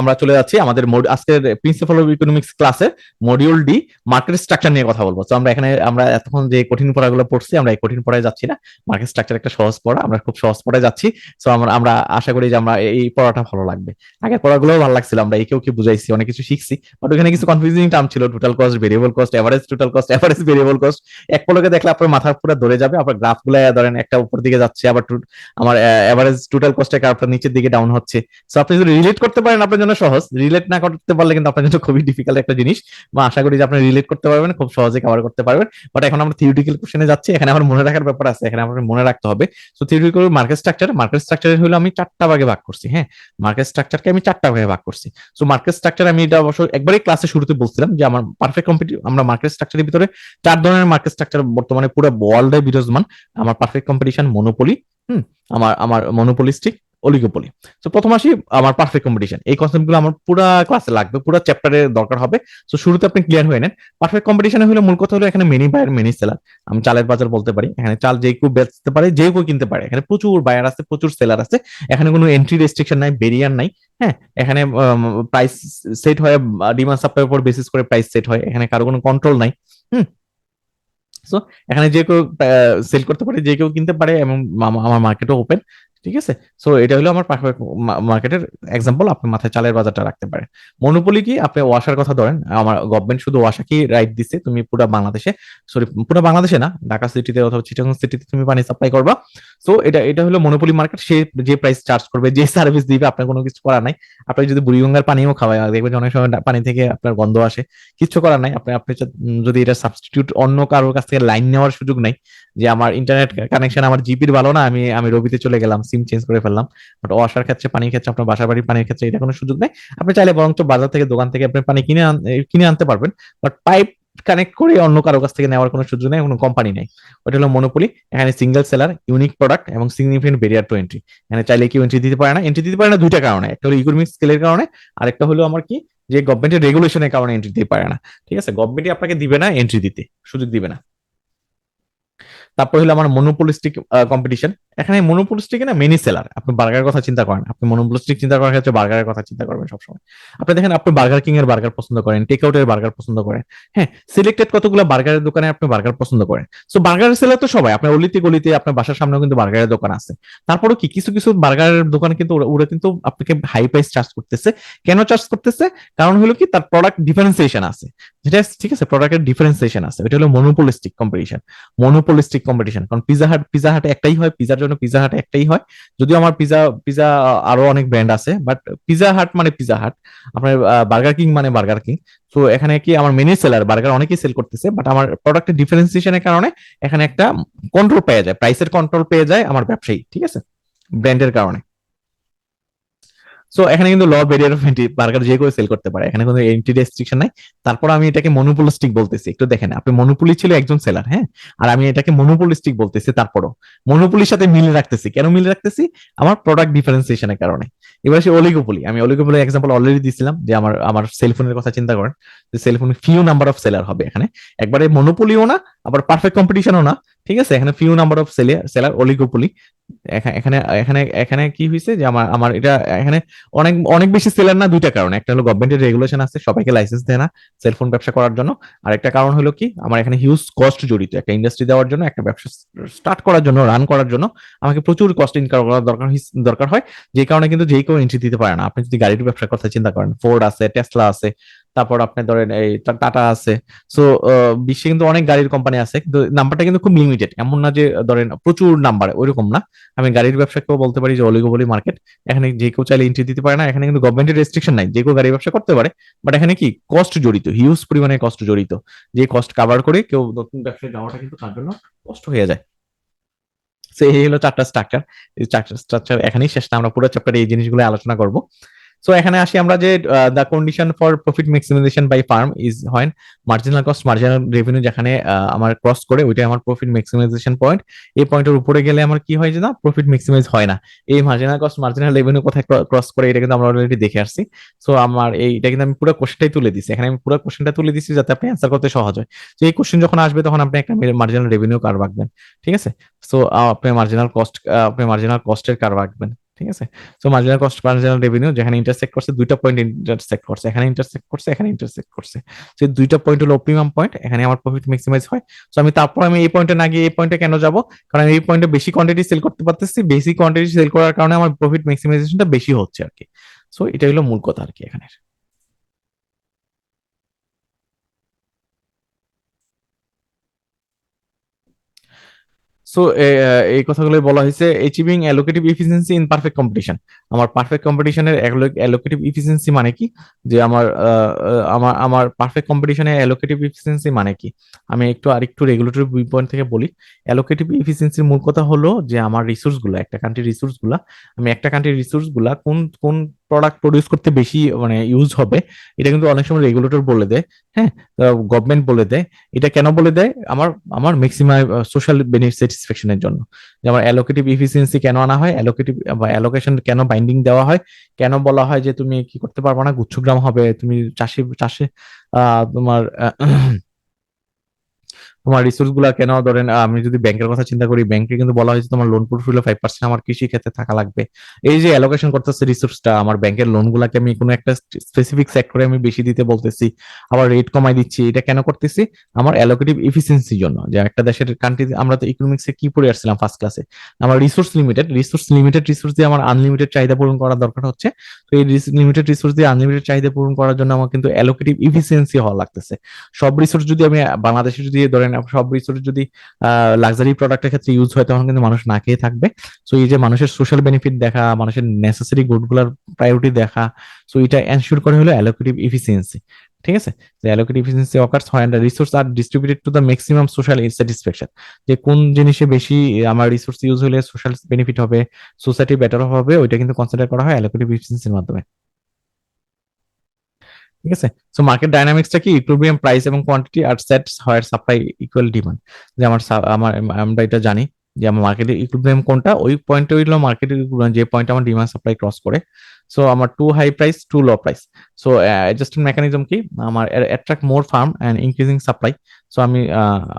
আমরা চলে যাচ্ছি আমাদের আজকের প্রিন্সিপাল অফ ইকোনমিক্স ক্লাসে মডিউল ডি মার্কেট স্ট্রাকচার নিয়ে কথা বলবো। তো আমরা এতক্ষণ যে কঠিন পড়াগুলো পড়ছি, আমরা এই কঠিন পড়ায় যাচ্ছি না। মার্কেট স্ট্রাকচার একটা সহজ পড়া, আমরা খুব সহজ পড়ায় যাচ্ছি। তো আমরা আশা করি যে আমরা এই পড়াটা ভালো লাগবে। আগের পড়াগুলো ভালো লাগছিল, আমরা একেও কি বুঝাইছি, অনেক কিছু শিখছি, বাট ওখানে কিছু কনফিউজিং টার্ম ছিল, total cost, variable cost, average total cost, average variable cost. এক পলকে দেখলে আপনার মাথার পুরো ধরে যাবে। আপনার গ্রাফ গুলো ধরেন একটা উপর দিকে যাচ্ছে, আবার আমার এভারেজ টোটাল কস্টের গ্রাফটা নিচের দিকে ডাউন হচ্ছে। সো আপনি যদি রিলেট করতে পারেন আপনার জন্য সহজ, রিলেট না করতে পারলে কিন্তু আপনার জন্য খুবই ডিফিকাল্ট একটা জিনিস। বা আশা করি যে আপনি রিলেট করতে পারবেন, খুব সহজে কভার করতে পারবেন। বাট এখন আমরা থিওরিটিক্যাল কোশ্চেনে যাচ্ছি, এখানে আমার মনে রাখার ব্যাপার আছে, এখানে আমার মনে রাখতে হবে। সো থিওরিটিক্যাল মার্কেট স্ট্রাকচার হলো আমি 4টা ভাগে ভাগ করছি। হ্যাঁ, মার্কেট স্ট্রাকচারকে আমি 4টা ভাগে ভাগ করছি। সো মার্কেট স্ট্রাকচার আমি এটা অবশ্য একবারই ক্লাসে শুরুতে বলছিলাম যে আমার পারফেক্ট কম্পিটিটিভ, আমরা মার্কেট স্ট্রাকচারের ভিতরে 4 ধরনের মার্কেট স্ট্রাকচার বর্তমানে পুরো ওয়ার্ল্ডে বিরাজমান। আমার পারফেক্ট কম্পিটিশন, মনোপলি, আমার আমার মনোপলিস্টিক, অলিগোপলি। তো প্রথম আসি আমার পারফেক্ট কম্পিটিশন। এই কনসেপ্টগুলো আমার পুরো ক্লাসে লাগবে, পুরো চ্যাপ্টারে দরকার হবে। তো শুরুতে আপনি ক্লিয়ার হয়ে নেন। পারফেক্ট কম্পিটিশনে হলো মূল কথা হলো এখানে মেনি বায়ার মেনি সেলার। আমি চালের বাজার বলতে পারি, এখানে চাল যে কেউ বেচতে পারে, যে কেউ কিনতে পারে। এখানে প্রচুর বায়ার আছে, প্রচুর সেলার আছে। এখানে কোনো এন্ট্রি রেস্ট্রিকশন নাই, ব্যারিয়ার নাই। হ্যাঁ, এখানে প্রাইস সেট হয়, ডিমান্ড সাপ্লাই উপর বেসিস করে প্রাইস সেট হয়। এখানে কারো কোনো কন্ট্রোল নাই। হুম। সো এখানে যে কেউ সেল করতে পারে, যে কেউ কিনতে পারে, এবং আমার মার্কেটও ওপেন। ঠিক আছে। সো এটা হলো আমার পারফেক্ট মার্কেটের এক্সাম্পল। আপনি মাথায় চালের বাজারটা রাখতে পারেন। মনোপলি কি, আপনি ওয়াসার কথা ধরেন, আমার গভর্নমেন্ট শুধু ওয়াসাকে রাইট দিচ্ছে, তুমি পুরো বাংলাদেশে, সরি পুরো বাংলাদেশে না, ঢাকা সিটিতে অথবা চিটাগং সিটিতে তুমি পানি সাপ্লাই করবা। সো এটা হলো মনোপলি মার্কেট। সে যে প্রাইস চার্জ করবে, যে সার্ভিস দিবে, আপনার কোনো কিছু করার নাই। আপনি যদি বুড়িগঙ্গার পানিও খাওয়ায়, দেখবেন অনেক সময় পানি থেকে আপনার গন্ধ আসে, কিছু করার নাই। আপনি আপনি যদি এটা সাবস্টিটিউট অন্য কারোর কাছ থেকে লাইন নেওয়ার সুযোগ নাই, যে আমার ইন্টারনেট কানেকশন আমার জিপির ভালো না, আমি রবিতে চলে গেলাম, সিম চেঞ্জ করে ফেললাম। বাট ওয়াসার ক্ষেত্রে, পানির ক্ষেত্রে, আপনার বাসা বাড়ির পানির ক্ষেত্রে এটা কোনো সুযোগ নেই। আপনি চাইলে বরঞ্চ বাজার থেকে, দোকান থেকে আপনি পানি কিনে আনতে পারবেন, বাট পাইপ কানেক্ট করে অন্য কারো কাছ থেকে নেওয়ার কোনো সুযোগ নেই, কোনো কোম্পানি নেই। ওটা হলো মনোপলি। এখানে সিঙ্গেল সেলার, ইউনিক প্রোডাক্ট এবং সিগনিফিকেন্ট ব্যারিয়ার টু এন্ট্রি। এখানে চাইলে কেউ এন্ট্রি দিতে পারে না। এন্ট্রি দিতে পারে না দুইটা কারণে, একটা হলো ইকোনমিক স্কেলের কারণে, আর একটা হলো আমার কি, যে গভর্নমেন্টের রেগুলেশনের কারণে এন্ট্রি দিতে পারে না। ঠিক আছে, গভর্নমেন্টই আপনাকে দিবে না, এন্ট্রি দিতে সুযোগ দিবে না। তারপর হলো আমার মনোপলিস্টিক কম্পিটিশন। এখানে মনোপলিস্টিক না মেনি সেলার। আপনি বার্গারের কথা চিন্তা করেন, আপনি মনোপলিস্টিক চিন্তা করার ক্ষেত্রে বার্গারের কথা চিন্তা করবেন সবসময়। আপনি দেখেন, আপনি বার্গার কিং এর বার্গার পছন্দ করেন, টেক আউটের বার্গার পছন্দ করেন। হ্যাঁ, সিলেক্টেড কতগুলো বার্গারের দোকানে আপনি বার্গার পছন্দ করেন। সো বার্গারের সেলার তো সবাই, আপনার অলিতে গলিতে, আপনার বাসার সামনেও কিন্তু বার্গারের দোকান আছে। তারপরেও কি, কিছু কিছু বার্গারের দোকান কিন্তু ওরা কিন্তু আপনাকে হাই প্রাইস চার্জ করতেছে। কেন চার্জ করতেছে? কারণ হলো কি, তার প্রোডাক্ট ডিফারেন্সিয়েশন আছে, যেটা ঠিক আছে, প্রোডাক্টের ডিফারেন্সিয়েশন আছে। এটা হলো মনোপলিস্টিক কম্পিটিশন। মনোপলিস্টিক কম্পিটিশন, কারণ পিজা হাট একটাই হয়, পিজার জন্য পিজা হাট একটাই হয়। যদিও আমার পিজা পিজা আরো অনেক ব্র্যান্ড আছে, বাট পিজা হাট মানে পিজা হাট। আপনার বার্গার কিং মানে বার্গার কিং। তো এখানে কি, আমার মেনি সেলার বার্গার অনেকেই সেল করতেছে, বাট আমার প্রোডাক্টের ডিফারেন্সিয়েশনের কারণে এখানে একটা কন্ট্রোল পেয়ে যায়, প্রাইসের কন্ট্রোল পেয়ে যায় আমার ব্যবসায়ী। ঠিক আছে, ব্র্যান্ডের কারণে। সো এখানে কিন্তু ল ব্যারিয়ার অফ এন্ট্রি, বার্গার যে কেউ সেল করতে পারে, এখানে কোনো এন্ট্রি রেস্ট্রিকশন নাই। তারপর আমি এটাকে মনোপোলিস্টিক বলতেছি। একটু দেখেন, আপনি মনোপলি ছিল একজন সেলার, হ্যাঁ, আর আমি এটাকে মনোপোলিস্টিক বলতেছি। তারপরও মনোপলির সাথে মিলে রাখতেছি। কেন মিলে রাখতেছি? আমার প্রোডাক্ট ডিফারেন্সিয়েশনের কারণে। এবার সে অলিগোপলি, আমি অলিগোপলি এক্সাম্পল অলরেডি দিছিলাম, যে আমার সেলফোনের কথা চিন্তা করেন, যে সেলফোনে ফিউ নাম্বার অফ সেলার হবে এখানে। একবারে মনোপলিও না, আবার পারফেক্ট কম্পিটিশনও না। ঠিক আছে, এখানে few number of seller, oligopoly. এখানে এখানে এখানে কি হয়েছে, যে আমার আমার এটা এখানে অনেক অনেক বেশি সেলার না, দুইটা কারণ। একটা হলো গভর্নমেন্টের রেগুলেশন আছে, সবাইকে লাইসেন্স দেয় না সেলফোন ব্যবসা করার জন্য। আর একটা কারণ হলো কি, আমার এখানে হিউজ কস্ট জড়িত। একটা ইন্ডাস্ট্রি দেওয়ার জন্য, একটা ব্যবসা স্টার্ট করার জন্য, রান করার জন্য আমাকে প্রচুর কস্ট ইনকাম করার দরকার হয়। যে কারণে কিন্তু যে কেউ এন্ট্রি দিতে পারে না। আপনি যদি গাড়ির ব্যবসার কথা চিন্তা করেন, ফোর্ড আছে, টেসলা আছে, তারপর আপনি ধরেন এই টাটা আছে। সো বিশ্বে কিন্তু অনেক গাড়ির কোম্পানি আছে, কিন্তু নাম্বারটা কিন্তু খুব লিমিটেড। এমন না যে ধরেন প্রচুর নাম্বার, ওইরকম না। আমি গাড়ির ব্যবসাকেও বলতে পারি যে অলিগোপলি মার্কেট। এখানে যে কেউ চাইলে এন্ট্রি দিতে পারে না। এখানে কিন্তু গভর্নমেন্টের রেস্ট্রিকশন নাই, যে কেউ গাড়ি ব্যবসা করতে পারে। বাট এখানে কি, কস্ট জড়িত, হিউজ পরিমাণে কস্ট জড়িত। যে কস্ট কাভার করে কেউ নতুন ব্যবসায় যাওয়াটা কিন্তু তার জন্য কষ্ট হয়ে যায়। তো এই হলো 4টা স্ট্রাকচার। এই 4টা স্ট্রাকচার এখানেই শেষ না, আমরা পুরো চ্যাপ্টারে এই জিনিসগুলো আলোচনা করব। সো এখানে আসি আমরা, যে the condition for profit maximisation by firm is হয় মার্জিনাল কস্ট, মার্জিনাল রেভিনিউ যেখানে আমার ক্রস করে, ওইটাই আমার প্রফিট ম্যাক্সিমাইজেশন পয়েন্ট। এই পয়েন্টের উপরে গেলে আমার কি হয়, যে না, প্রফিট ম্যাক্সিমাইজ হয় না। এই মার্জিনাল কস্ট, মার্জিনাল রেভিনিউ কোথায় ক্রস করে, এটা কিন্তু আমরা অলরেডি দেখে আসছি। সো আমার এইটা কিন্তু আমি পুরো কোশ্চেনটাই তুলে দিচ্ছি এখানে, আমি পুরো কোশ্চেনটা তুলে দিচ্ছি যাতে আপনি অ্যান্সার করতে সহজ হয়। তো এই কোশ্চেন যখন আসবে, তখন আপনি একটা মার্জিনাল রেভিনিউ কার্ভ আঁকবেন। ঠিক আছে। সো আপনি মার্জিনাল কস্টের কার্ভ আঁকবেন। ঠিক আছে। So marginal cost marginal revenue যেখানে ইন্টারসেক্ট করছে, দুইটা পয়েন্ট ইন্টারসেক্ট করছে, এখানে ইন্টারসেক্ট করছে, এখানে ইন্টারসেক্ট করছে, সেই দুইটা পয়েন্ট হলো অপটিমাম পয়েন্ট, এখানে আমার প্রফিট ম্যাক্সিমাইজ হয়। সো আমি তারপর আমি এই পয়েন্টে না গিয়ে এই পয়েন্টে কেন যাব, কারণ আমি এই পয়েন্টে বেশি কোয়ান্টিটি সেল করতে পারতেছি, বেশি কোয়ান্টিটি সেল করার কারণে আমার প্রফিট ম্যাক্সিমাইজেশনটা বেশি হচ্ছে আর কি। সো এটা হলো মূল কথা আর কি এখানে। সো এই কথাগুলো বলা হয়েছে achieving allocative efficiency in perfect competition. আমার পারফেক্ট কম্পিটিশনের অ্যালোকেটিভ এফিসিয়েন্সি মানে কি, যে আমার পারফেক্ট কম্পিটিশনে অ্যালোকেটিভ এফিসিয়েন্সি মানে কি, আমি একটু আরেকটু রেগুলেটরি ভিউ পয়েন্ট থেকে বলি। অ্যালোকেটিভ এফিসিয়েন্সির মূল কথা হলো যে আমার রিসোর্স গুলা, একটা কান্ট্রির রিসোর্স গুলা, আমি একটা কান্ট্রির রিসোর্স গুলা কোন কোন প্রোডাক্ট প্রডিউস করতে বেশি মানে ইউজ হবে, এটা কিন্তু অনেক সময় রেগুলেটর বলে দেয়। হ্যাঁ, গভর্নমেন্ট বলে দেয়। এটা কেন বলে দেয়, আমার আমার ম্যাক্সিমাম সোশ্যাল বেনিফিট স্যাটিসফ্যাকশনের জন্য। যে আমার অ্যালোকেটিভ এফিসিয়েন্সি কেন আনা হয়, অ্যালোকেটিভ বা অ্যালোকেশন কেন বাইন্ডিং দেওয়া হয়, কেন বলা হয় যে তুমি কি করতে পারবে না, গুচ্ছগ্রাম হবে, তুমি চাষে চাষে তোমার তোমার রিসোর্স গুলা কেন ধরেন, আমি যদি ব্যাংকের কথা চিন্তা করি, ব্যাংকে কিন্তু বলা হয়েছে তোমার লোন পোর্টফোলিও 5% আমার কৃষি ক্ষেত্রে থাকা লাগবে। এই যে অ্যালোকেশন করতেছে রিসোর্সটা, আমার ব্যাংকের লোন গুলাকে আমি কোনো একটা স্পেসিফিক সেক্টরে আমি বেশি দিতে বলতেছি, আবার রেট কমাই দিচ্ছি, এটা কেন করতেছি, আমার অ্যালোকেটিভ এফিসিয়েন্সির জন্য। যে একটা দেশের কান্ট্রি, আমরা তো ইকোনমিক্সে কি পড়ে আসছিলাম ফার্স্ট ক্লাসে, আমার রিসোর্স রিসোর্স দিয়ে আমার আনলিমিটেড চাহিদা পূরণ করার দরকার হচ্ছে। তো এই লিমিটেড রিসোর্স দিয়ে আনলিমিটেড চাহিদা পূরণ করার জন্য আমার কিন্তু অ্যালোকেটিভ এফিসিয়েন্সি হওয়া লাগতেছে। সব রিসোর্স যদি আমি বাংলাদেশে যদি ধরেন সব রিসোর্স যদি লাক্সারি প্রোডাক্টের ক্ষেত্রে ইউজ হয়, তখন কিন্তু মানুষ না খেয়ে থাকবে। সো এই যে মানুষের সোশ্যাল বেনিফিট দেখা, মানুষের নেসেসারি গুড গুলার প্রায়োরিটি দেখা, সো এটা এনশিওর করে হলো অ্যালোকেটিভ এফিসিয়েন্সি। ঠিক আছে, যে অ্যালোকেটিভ এফিসিয়েন্সি অকার্স হয় এন্ড রিসোর্স আর distributed to the maximum social satisfaction. যে কোন জিনিসে বেশি আমার রিসোর্স ইউজ হলে সোশ্যাল বেনিফিট হবে, সোসাইটি বেটার হবে, ওইটা কিন্তু কনসিডার করা হয় অ্যালোকেটিভ এফিসিয়েন্সির মাধ্যমে। ঠিক আছে। সো মার্কেট ডাইনামিক্সটা কি, ইকুইলিব্রিয়াম প্রাইস এবং কোয়ান্টিটি আর সেটস হোয়ার সাপ্লাই ইকুয়াল ডিমান্ড। যে আমরা এটা জানি যে আমার মার্কেটের ইকুইলিব্রিয়াম কোনটা, ওই পয়েন্টে হইলো মার্কেটের ইকুইলিব্রিয়াম, যে পয়েন্ট আমার ডিমান্ড সাপ্লাই ক্রস করে। সো আমার to high price to low price. So adjustment mechanism কি, আমার attract more firm and increasing supply. So আমি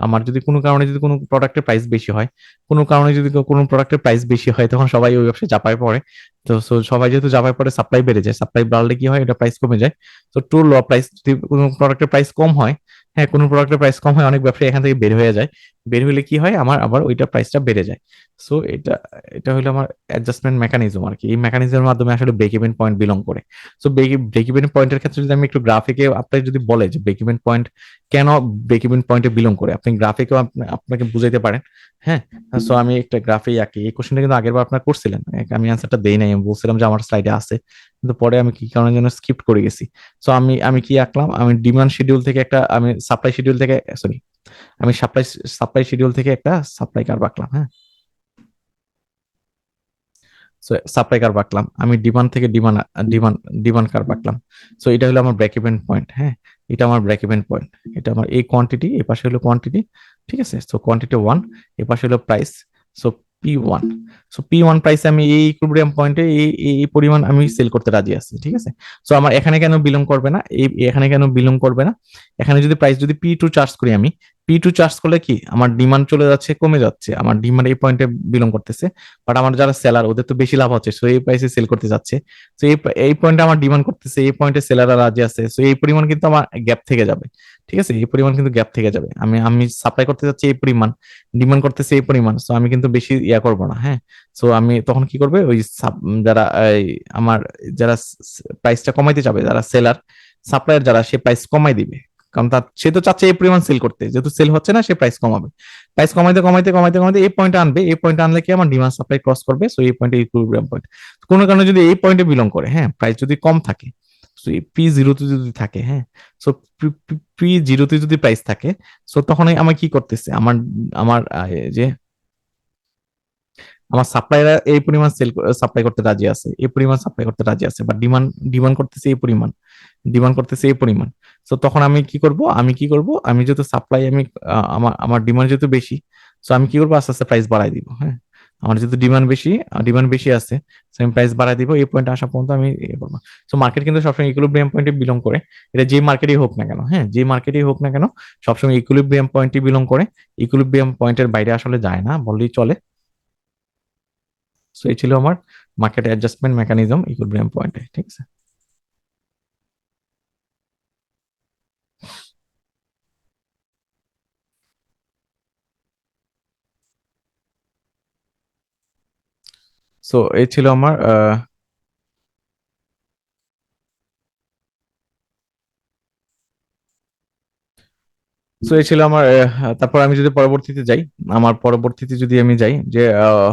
আমার যদি কোনো কারণে যদি কোনো প্রোডাক্টের প্রাইস বেশি হয়, কোনো কারণে যদি কোনো প্রোডাক্টের প্রাইস বেশি হয়, তখন সবাই ওই ব্যবসায় চাপায় পড়ে। তো সবাই যেহেতু চাপায় পড়ে, সাপ্লাই বেড়ে যায়, সাপ্লাই বাড়লে কি হয়, এটা প্রাইস কমে যায়। তো টু লো প্রাইস, যদি কোনো প্রোডাক্টের প্রাইস কম হয়, হ্যাঁ কোনো প্রোডাক্টের প্রাইস কম হয়, অনেক ব্যবসায়ী এখান থেকে বের হয়ে যায়। বের হলে কি হয়, আমার আবার ওইটা প্রাইসটা বেড়ে যায়। সো এটা এটা হলো আমার অ্যাডজাস্টমেন্ট মেকানিজম আর কি। এই মেকানিজমের মাধ্যমে আসলে ব্রেক ইভেন পয়েন্ট বিলং করে। সো ব্রেক ইভেন পয়েন্টের ক্ষেত্রে যদি আমি একটু গ্রাফিকে আপনাকে যদি বলে যে ব্রেক ইভেন পয়েন্ট কেন ব্রেক ইভেন পয়েন্টে বিলং করে, আপনি গ্রাফিকেও আপনাকে বুঝাইতে পারেন। হ্যাঁ, সো আমি একটা গ্রাফেই আঁকি। এই কোশ্চেনটা কিন্তু আগের বার আপনার করছিলেন, আমি আনসারটা দেই নাই, আমি বলছিলাম যে আমার স্লাইডে আছে, কিন্তু পরে আমি কি কারণে যেন স্কিপ করে গেছি। সো আমি আমি কি আঁকলাম, আমি ডিমান্ড শিডিউল থেকে একটা, আমি সাপ্লাই শিডিউল থেকে, সরি, আমি সাপ্লাই সাপ্লাই শিডিউল থেকে একটা সাপ্লাই কার্ভ আঁকলাম। হ্যাঁ, সাপ্লাই কার্ভ আঁকলাম, আমি ডিমান্ড থেকে ডিমান্ড ডিমান্ড ডিমান্ড কার্ভ আঁকলাম। সো এটা হলো আমার ব্রেক ইভেন পয়েন্ট। হ্যাঁ, এটা আমার ব্রেক ইভেন পয়েন্ট। এটা আমার এই কোয়ান্টিটি, এই পাশে হলো কোয়ান্টিটি। ঠিক আছে, সো কোয়ান্টিটি ওয়ান, এই পাশে হলো price. So P1, so P1 প্রাইসে আমি এই ইকুইলিব্রিয়াম পয়েন্টে এই এই পরিমাণ আমি সেল করতে রাজি আছি। ঠিক আছে, সো আমার এখানে কেন বিলং করবে না, এই এখানে কেন বিলং করবে না, এখানে যদি প্রাইস যদি P2 চার্জ করি আমি, P2 চার্জ করলে কি আমার ডিমান্ড চলে যাচ্ছে, কমে যাচ্ছে, আমার ডিমান্ড এই পয়েন্টে বিলং করতেছে। বাট আমার যারা সেলার, ওদের তো বেশি লাভ হচ্ছে, সো এই প্রাইসে সেল করতে যাচ্ছে। সো এই পয়েন্টে আমার ডিমান্ড করতেছে, এই পয়েন্টে সেলাররা রাজি আছে, সো এই পরিমাণ কিন্তু আমার গ্যাপ থেকে যাবে। ঠিক আছে, এই পরিমাণ কিন্তু গ্যাপ থেকে যাবে। আমি আমি সাপ্লাই করতে যাচ্ছি এই পরিমাণ, ডিমান্ড করতেছে এই পরিমাণ, সো আমি কিন্তু বেশি ইয়া করবো না। হ্যাঁ, সো আমি তখন কি করবে, ওই যারা আমার যারা প্রাইসটা কমাইতে যাবে, যারা সেলার সাপ্লায়ার যারা, সে প্রাইস কমাই দিবে। কারণ তার সে তো চাচ্ছে এই পরিমাণ সেল করতে, যেহেতু সেল হচ্ছে না, সে প্রাইস কমাবে। প্রাইস কমাইতে কমাইতে কমাইতে কমাইতে এই পয়েন্টে আনবে, এই পয়েন্টে আনলে কি আমার ডিমান্ড সাপ্লাই ক্রস করবে। সো এই পয়েন্টে ইকুইলিব্রিয়াম পয়েন্ট। কোনো কারণে যদি এই পয়েন্টে বিলং করে, হ্যাঁ, প্রাইস যদি কম থাকে, P0 তে যদি থাকে, হ্যাঁ, সো P0 তে যদি প্রাইস থাকে, সো তখন আমার কি করতেছে, আমার আমার যে আমার সাপ্লাইরা এই পরিমাণ সাপ্লাই করতে রাজি আছে, এই পরিমাণ সাপ্লাই করতে রাজি আছে, বা ডিমান্ড ডিমান্ড করতেছে এই পরিমাণ, ডিমান্ড করতেছে এই পরিমাণ। তো তখন আমি কি করব, আমি যেহেতু সাপ্লাই, আমি আমার আমার ডিমান্ড যেহেতু বেশি, তো আমি কি করবো, আস্তে আস্তে প্রাইস বাড়াই দিব। হ্যাঁ, আমার যেহেতু ডিমান্ড বেশি আছে, তো আমি প্রাইস বাড়াই দিব, এই পয়েন্ট আসা পর্যন্ত আমি ইয়ে করবো। সো মার্কেট কিন্তু সবসময় ইকুইলিব্রিয়াম পয়েন্টে বিলং করে। এটা যে মার্কেটই হোক না কেন, হ্যাঁ, যে মার্কেটই হোক না কেন, সবসময় ইকুইলিব্রিয়াম পয়েন্টে বিলং করে। ইকুইলিব্রিয়াম পয়েন্টের বাইরে আসলে যায় না বললেই চলে। সো এই ছিল আমার মার্কেট অ্যাডজাস্টমেন্ট মেকানিজম ইকুইলিব্রিয়াম পয়েন্টে, ঠিক আছে। সো এই ছিল আমার সো এই ছিল আমার তারপর আমি যদি পরবর্তীতে যাই, আমার পরবর্তীতে যদি আমি যাই যে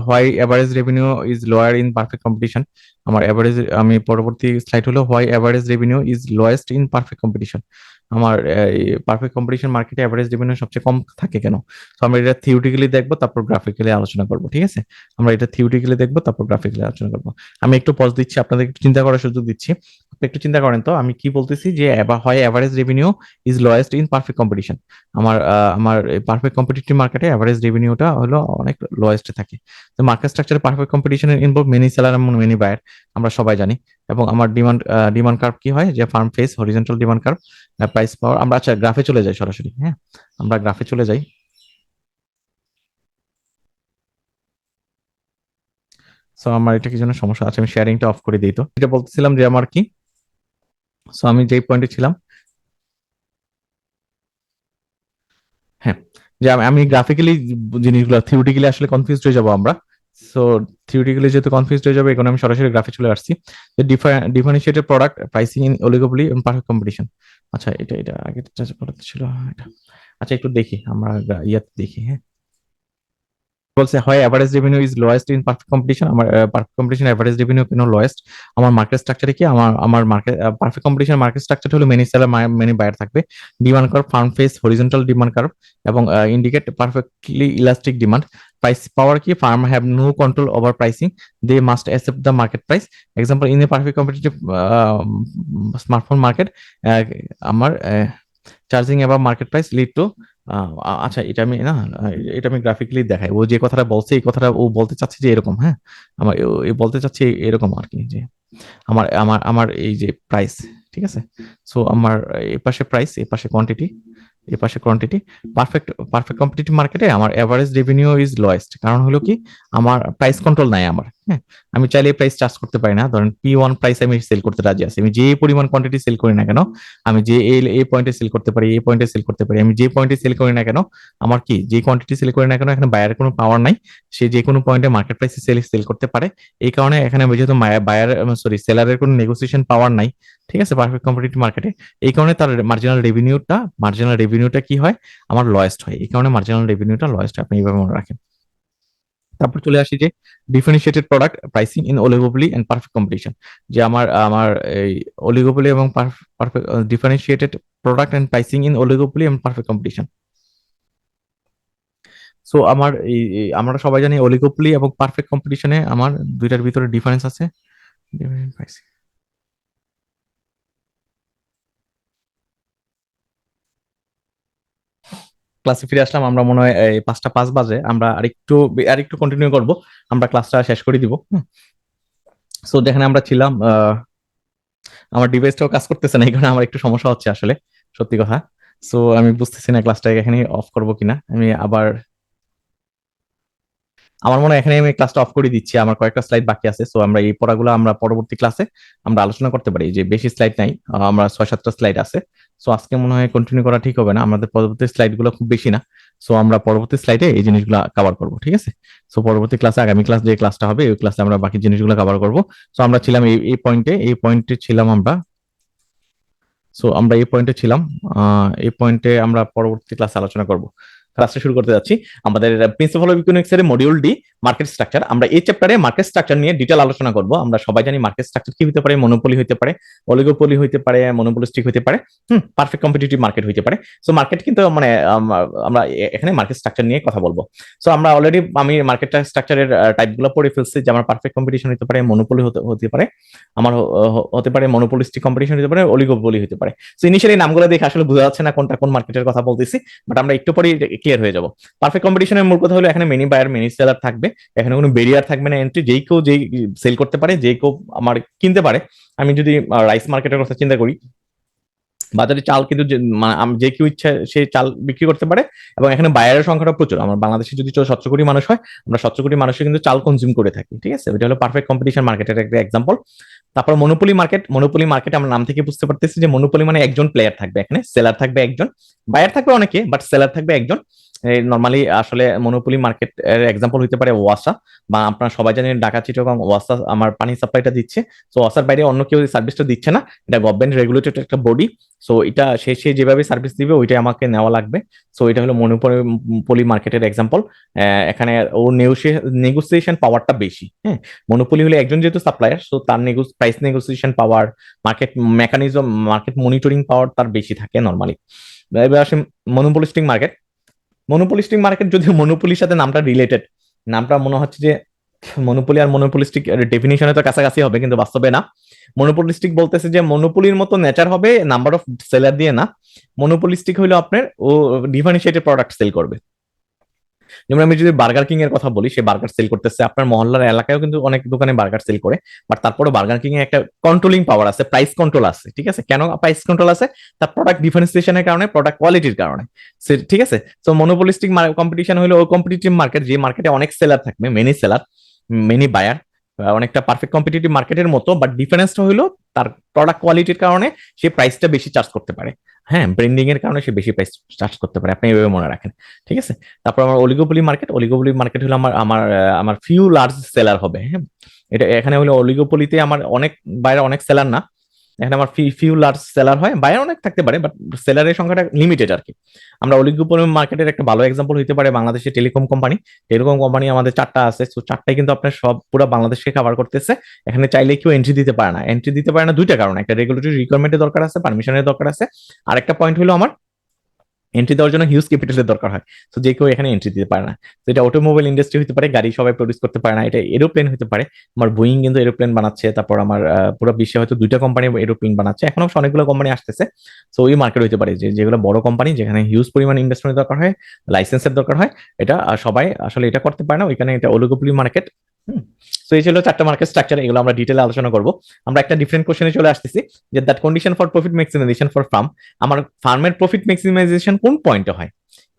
why average revenue is lower in perfect competition. আমার এভারেজ, আমি পরবর্তী স্লাইড হলো why average revenue is lowest in perfect competition. আমার পারফেক্ট কম্পিটিশন মার্কেটে এভারেজ রেভিনিউ সবচেয়ে কম থাকে কেন? তো আমরা এটা থিওরিটিক্যালি দেখবো, তারপর গ্রাফিক্যালি আলোচনা করবো, ঠিক আছে। আমরা এটা থিওরিটিক্যালি দেখবো, তারপর গ্রাফিক্যালি আলোচনা করবো। আমি একটু পজ দিচ্ছি, আপনাদের একটু চিন্তা করার সুযোগ দিচ্ছি। আপনি একটু চিন্তা করেন তো আমি কি বলতেছি, যে হয় average revenue is lowest in perfect competition. আমার পারফেক্ট কম্পিটিটিভ মার্কেটে অ্যাভারেজ রেভিনিউটা হলো অনেক লোয়েস্ট থাকে। তো মার্কেট স্ট্রাকচারে perfect competition involve many seller এবং মেনি বায়ার, আমরা সবাই জানি। এবং আমার ডিমান্ড কার্ভ কি হয়, যে firm face horizontal demand curve, price power. আমরা আচ্ছা গ্রাফে চলে যাই সরাসরি, হ্যাঁ আমরা গ্রাফে চলে যাই। সো আমার এটা কি জন্য সমস্যা আছে, আমি শেয়ারিংটা অফ করে দিই। তো এটা বলতেছিলাম যে আমার কি, সো আমি যেই পয়েন্টে ছিলাম, হ্যাঁ, যে আমি গ্রাফিক্যালি জিনিসগুলো, থিওরিটিক্যালি আসলে কনফিউজড হয়ে যাবো আমরা। সো থিওরিটিক্যালি যেহেতু কনফিউজড হয়ে যাবে, এখন আমি সরাসরি গ্রাফে চলে আসছি। যে differentiated product pricing in oligopoly এবং পারফেক্ট কম্পিটিশন। আচ্ছা এটা আগে ছিল এটা। আচ্ছা একটু দেখি আমরা, ইয়াতে দেখি, হ্যাঁ। বলছে হয় average revenue is lowest in perfect competition. আমার পারফেক্ট কম্পিটিশন এভারেজ রেভিনিউ কেন লোয়েস্ট? আমার মার্কেট স্ট্রাকচারে কি, আমার market perfect competition market structure হলো মেনি সেলার মেনি বায়ার থাকবে, demand curve firm face horizontal demand curve, এবং indicate perfectly elastic demand. Price power কি, firm have no control over pricing, they must accept the market price. Example in a perfect competitive smartphone market, আমার charging above market price lead to, আচ্ছা এটা আমি না, এটা আমি graphically দেখাই। ও যে কথাটা বলছে, এই কথাটা ও বলতে চাচ্ছে যে এরকম, হ্যাঁ, আমার বলতে চাচ্ছি এরকম আর কি, যে আমার আমার আমার এই যে প্রাইস, ঠিক আছে। সো আমার এই পাশে প্রাইস, এই পাশে কোয়ান্টিটি, এই পাশে কোয়ান্টিটি। পারফেক্ট পারফেক্ট কম্পিটিটিভ মার্কেটে আমার এভারেজ রেভিনিউ ইজ লোয়েস্ট, কারণ হলো কি, আমার প্রাইস কন্ট্রোল নাই আমার, হ্যাঁ। আমি চাইলে প্রাইস চার্জ করতে পারি না। ধরেন P1 প্রাইস আমি সেল করতে রাজি আছি, আমি যে পরিমাণ কোয়ান্টিটি সেল করি না কেন, আমি যে এই পয়েন্টে সেল করতে পারি, এই পয়েন্টে সেল করতে পারি, আমি যে পয়েন্টে সেল করি না কেন, আমার কি, যে কোয়ান্টিটি সেল করি না কেন, এখানে বায়ারের কোনো পাওয়ার নাই। সে যে কোনো পয়েন্টে মার্কেট প্রাইসে সেল করতে পারে। এই কারণে এখানে যেহেতু বায়ার, সরি, সেলারের কোনো নেগোসিয়েশন পাওয়ার নাই, ঠিক আছে, পারফেক্ট কম্পিটিটিভ মার্কেটে। এই কারণে তার মার্জিনাল রেভিনিউটা কি হয়, আমার লয়েস্ট হয়। এই কারণে মার্জিনাল রেভিনিউটা লয়েস্ট হয়, আপনি এইভাবে মনে রাখেন। তারপর চলে আসি যে differentiated product pricing in oligopoly and perfect competition. যে আমার আমার এই অলিগোপলি এবং perfect differentiated product and pricing in oligopoly and perfect competition. So আমার আমরা সবাই জানি অলিগোপলি এবং পারফেক্ট কম্পিটিশনে আমার দুইটার ভিতরে ডিফারেন্স আছে। ক্লাসে ফিরে আসলাম, আমরা মনে হয় এই 5টা 5 বাজে, আমরা আরেকটু কন্টিনিউ করব, আমরা ক্লাসটা শেষ করে দিব। সো যেখানে আমরা ছিলাম, আমার ডিভাইসটাও কাজ করতেছে না, এই কারণে আমার একটু সমস্যা হচ্ছে আসলে, সত্যি কথা। সো আমি বুঝতেছি না ক্লাসটা এখানে অফ করবো কিনা, আমি আবার, আমার মনে হয় এখানে আমি ক্লাসটা অফ করে দিচ্ছি, আমার কয়েকটা স্লাইড বাকি আছে। সো আমরা এই পড়াগুলো আমরা পরবর্তী ক্লাসে আমরা আলোচনা করতে পারি, যে বেশি স্লাইড নাই, আমরা 6-7টা স্লাইড আছে। সো আজকে মনে হয় কন্টিনিউ করা ঠিক হবে না, আমাদের পরবর্তী স্লাইড গুলো খুব বেশি না। সো আমরা পরবর্তী স্লাইডে এই জিনিসগুলো কভার করবো, ঠিক আছে। সো পরবর্তী ক্লাসে, আগামী ক্লাস যে ক্লাসটা হবে, ওই ক্লাসে আমরা বাকি জিনিসগুলো কভার করবো। সো আমরা ছিলাম এই পয়েন্টে ছিলাম আমরা। সো আমরা এই পয়েন্টে ছিলাম, এই পয়েন্টে আমরা পরবর্তী ক্লাসে আলোচনা করব। ক্লাসটা শুরু করতে যাচ্ছি আমাদের প্রিন্সিপাল অফ ইকোনমিক্স এর মডিউল ডি, মার্কেট স্ট্রাকচার। আমরা এই চ্যাপ্টারে মার্কেট স্ট্রাকচার নিয়ে ডিটেল আলোচনা করব। আমরা সবাই জানি মার্কেট স্ট্রাকচার কি হতে পারে, মনোপলি হতে পারে, অলিগোপলি হতে পারে, মনোপলিস্টিক হতে পারে, পারফেক্ট কম্পিটিটিভ মার্কেট হতে পারে। সো মার্কেট কিন্তু মানে আমরা এখানে মার্কেট স্ট্রাকচার নিয়ে কথা বলবো। সো আমরা অলরেডি, আমি মার্কেট স্ট্রাকচারের টাইপগুলো পড়ে ফেলছি, যে আমার পারফেক্ট কম্পিটিশন হতে পারে, মনোপলি হতে পারে, আমার হতে পারে মনোপলিস্টিক কম্পিটিশন হতে পারে, অলিগোপলি হতে পারে। সো ইনিশিয়ালি নামগুলো দেখে আসলে বোঝা যাচ্ছে না কোনটা কোন মার্কেটের কথা বলতেছি, বাট আমরা একটু পরে ক্লিয়ার হয়ে যাব। পারফেক্ট কম্পিটিশনের মূল কথা হলো এখানে মেনি বায়ার মেনি সেলার থাকবে, এখানে কোনো বেরিয়ার থাকবে না এন্ট্রি, যেই সেল করতে পারে, যেই কেউ আমার কিনতে পারে। আমি যদি রাইস মার্কেটের কথা চিন্তা করি, বাজারে চাল কিন্তু যে কেউ ইচ্ছা সে চাল বিক্রি করতে পারে, এবং এখানে বায়ারের সংখ্যাটা প্রচুর। আমার বাংলাদেশে যদি 17 কোটি মানুষ হয়, আমরা 17 কোটি মানুষই কিন্তু চাল কনজিউম করে থাকি, ঠিক আছে। এটা হলো পারফেক্ট কম্পিটিশন মার্কেটের একটা এক্সাম্পল। তারপর মনোপলি মার্কেট। মনোপলি মার্কেট আমরা নাম থেকে বুঝতে পারতেছি যে মনোপলি মানে একজন প্লেয়ার থাকবে, এখানে সেলার থাকবে একজন, বায়ার থাকবে অনেকে, বাট সেলার থাকবে একজন। নর্মালি আসলে মনোপলি মার্কেট এর এক্সাম্পল হতে পারে ওয়াসা, বা আপনারা সবাই জানেন ঢাকা চিটাগং ওয়াসা আমার পানি সাপ্লাইটা দিচ্ছে। সো ওয়াসার বাইরে অন্য কেউ সার্ভিসটা দিচ্ছে না, এটা গভর্নমেন্ট রেগুলেটেড একটা বডি। সো এটা সে যেভাবে সার্ভিস দিবে ওইটাই আমাকে নেওয়া লাগবে। সো এটা হলো মনোপলি মার্কেটের এক্সাম্পল। এখানে ও নেগোসিয়েশন পাওয়ারটা বেশি। হ্যাঁ, মনোপলি হলে একজন যেহেতু সাপ্লায়ার, সো তার প্রাইস নেগোসিয়েশন পাওয়ার, মার্কেট মেকানিজম, মার্কেট মনিটরিং পাওয়ার তার বেশি থাকে নর্মালি। এবার আসে মনোপলিস্টিক মার্কেট। মনোপলিস্টিক মার্কেট যদিও মনোপলির সাথে নামটা রিলেটেড, নামটা মনে হচ্ছে যে মনোপলি আর মনোপলিস্টিক ডেফিনিশনে তো কাছাকাছি হবে, কিন্তু বাস্তবে না। মনোপলিস্টিক বলতেছে যে মনোপলির মতো নেচার হবে নাম্বার অফ সেলার দিয়ে না। মনোপলিস্টিক হইলো আপনার ও ডিফারেন্সিয়েটেড প্রোডাক্ট সেল করবে। যেমন আমি যদি বার্গার কিং এর কথা বলি, সে বার্গার সেল করতেছে, আপনার মহল্লার এলাকায়ও কিন্তু অনেক দোকানে বার্গার সেল করে, বাট তারপরে বার্গার কিং এর একটা কন্ট্রোলিং পাওয়ার আছে, প্রাইস কন্ট্রোল আছে, ঠিক আছে। কেন প্রাইস কন্ট্রোল আছে? তার প্রোডাক্ট ডিফারেন্সিয়েশনের কারণে, প্রোডাক্ট কোয়ালিটির কারণে, ঠিক আছে। তো মনোপলিস্টিক কম্পিটিশন হলো ওই কম্পিটিটিভ মার্কেট যে মার্কেটে অনেক সেলার থাকবে, মেনি সেলার, মেনি বায়ার, অনেকটা পারফেক্ট কম্পিটিটিভ মার্কেটের মতো, বাট ডিফারেন্সটা হলো তার প্রোডাক্ট কোয়ালিটির কারণে সে প্রাইসটা বেশি চার্জ করতে পারে। হ্যাঁ, ব্র্যান্ডিং এর কারণে সে বেশি প্রাইস চার্জ করতে পারে, আপনি এভাবে মনে রাখেন, ঠিক আছে। তারপর আমার অলিগোপলি মার্কেট। অলিগোপলি মার্কেট হলো আমার ফিউ লার্জ সেলার হবে। হ্যাঁ, এটা এখানে হলো অলিগোপলিতে আমার অনেক বাইরে অনেক সেলার না, এখানে আমার ফিউ লার্জ সেলার হয়, বাইরে অনেক থাকতে পারে, বাট সেলারের সংখ্যাটা লিমিটেড আর কি। আমরা অলিগোপলি মার্কেটের একটা ভালো এক্সাম্পল হতে পারে বাংলাদেশের টেলিকম কোম্পানি। টেলিকম কোম্পানি আমাদের 4টা আছে, তো 4টাই কিন্তু আপনার সব পুরো বাংলাদেশকে কভার করতেছে। এখানে চাইলে কেউ এন্ট্রি দিতে পারে না। এন্ট্রি দিতে পারে না দুইটা কারণে, একটা রেগুলেটরি রিকোয়ারমেন্টের দরকার আছে, পারমিশনের দরকার আছে, আরেকটা পয়েন্ট হলো আমার এন্ট্রি দেওয়ার জন্য হিউজ ক্যাপিটালের দরকার হয়। তো যে কেউ এখানে এন্ট্রি দিতে পারে না। তো এটা অটোমোবাইল ইন্ডাস্ট্রি হতে পারে, গাড়ি সবাই প্রডিউস করতে পারে না, এটা এরোপ্লেন হতে পারে। আমার বোয়িং কিন্তু এরোপ্লেন বানাচ্ছে, তারপর আমার পুরো বিশ্বে হয়তো 2টা কোম্পানি এরোপ্লেন বানাচ্ছে, এখন অবশ্য অনেকগুলো কোম্পানি আসতেছে। তো ওই মার্কেট হতে পারে যেগুলো বড় কোম্পানি, যেখানে হিউজ পরিমাণ ইনভেস্টমেন্ট দরকার হয়, লাইসেন্সের দরকার হয়। এটা সবাই আসলে এটা করতে পারে না, ওইখানে এটা অলিগোপলি মার্কেট। তো এই ছিল 4টা মার্কেট স্ট্রাকচার, এগুলো আমরা ডিটেলে আলোচনা করবো। আমরা একটা ডিফারেন্ট কোশ্চেনে চলে আসতেছি, যে that condition for profit maximisation for farm, আমার ফার্মের প্রফিট ম্যাক্সিমাইজেশন কোন পয়েন্টে হয়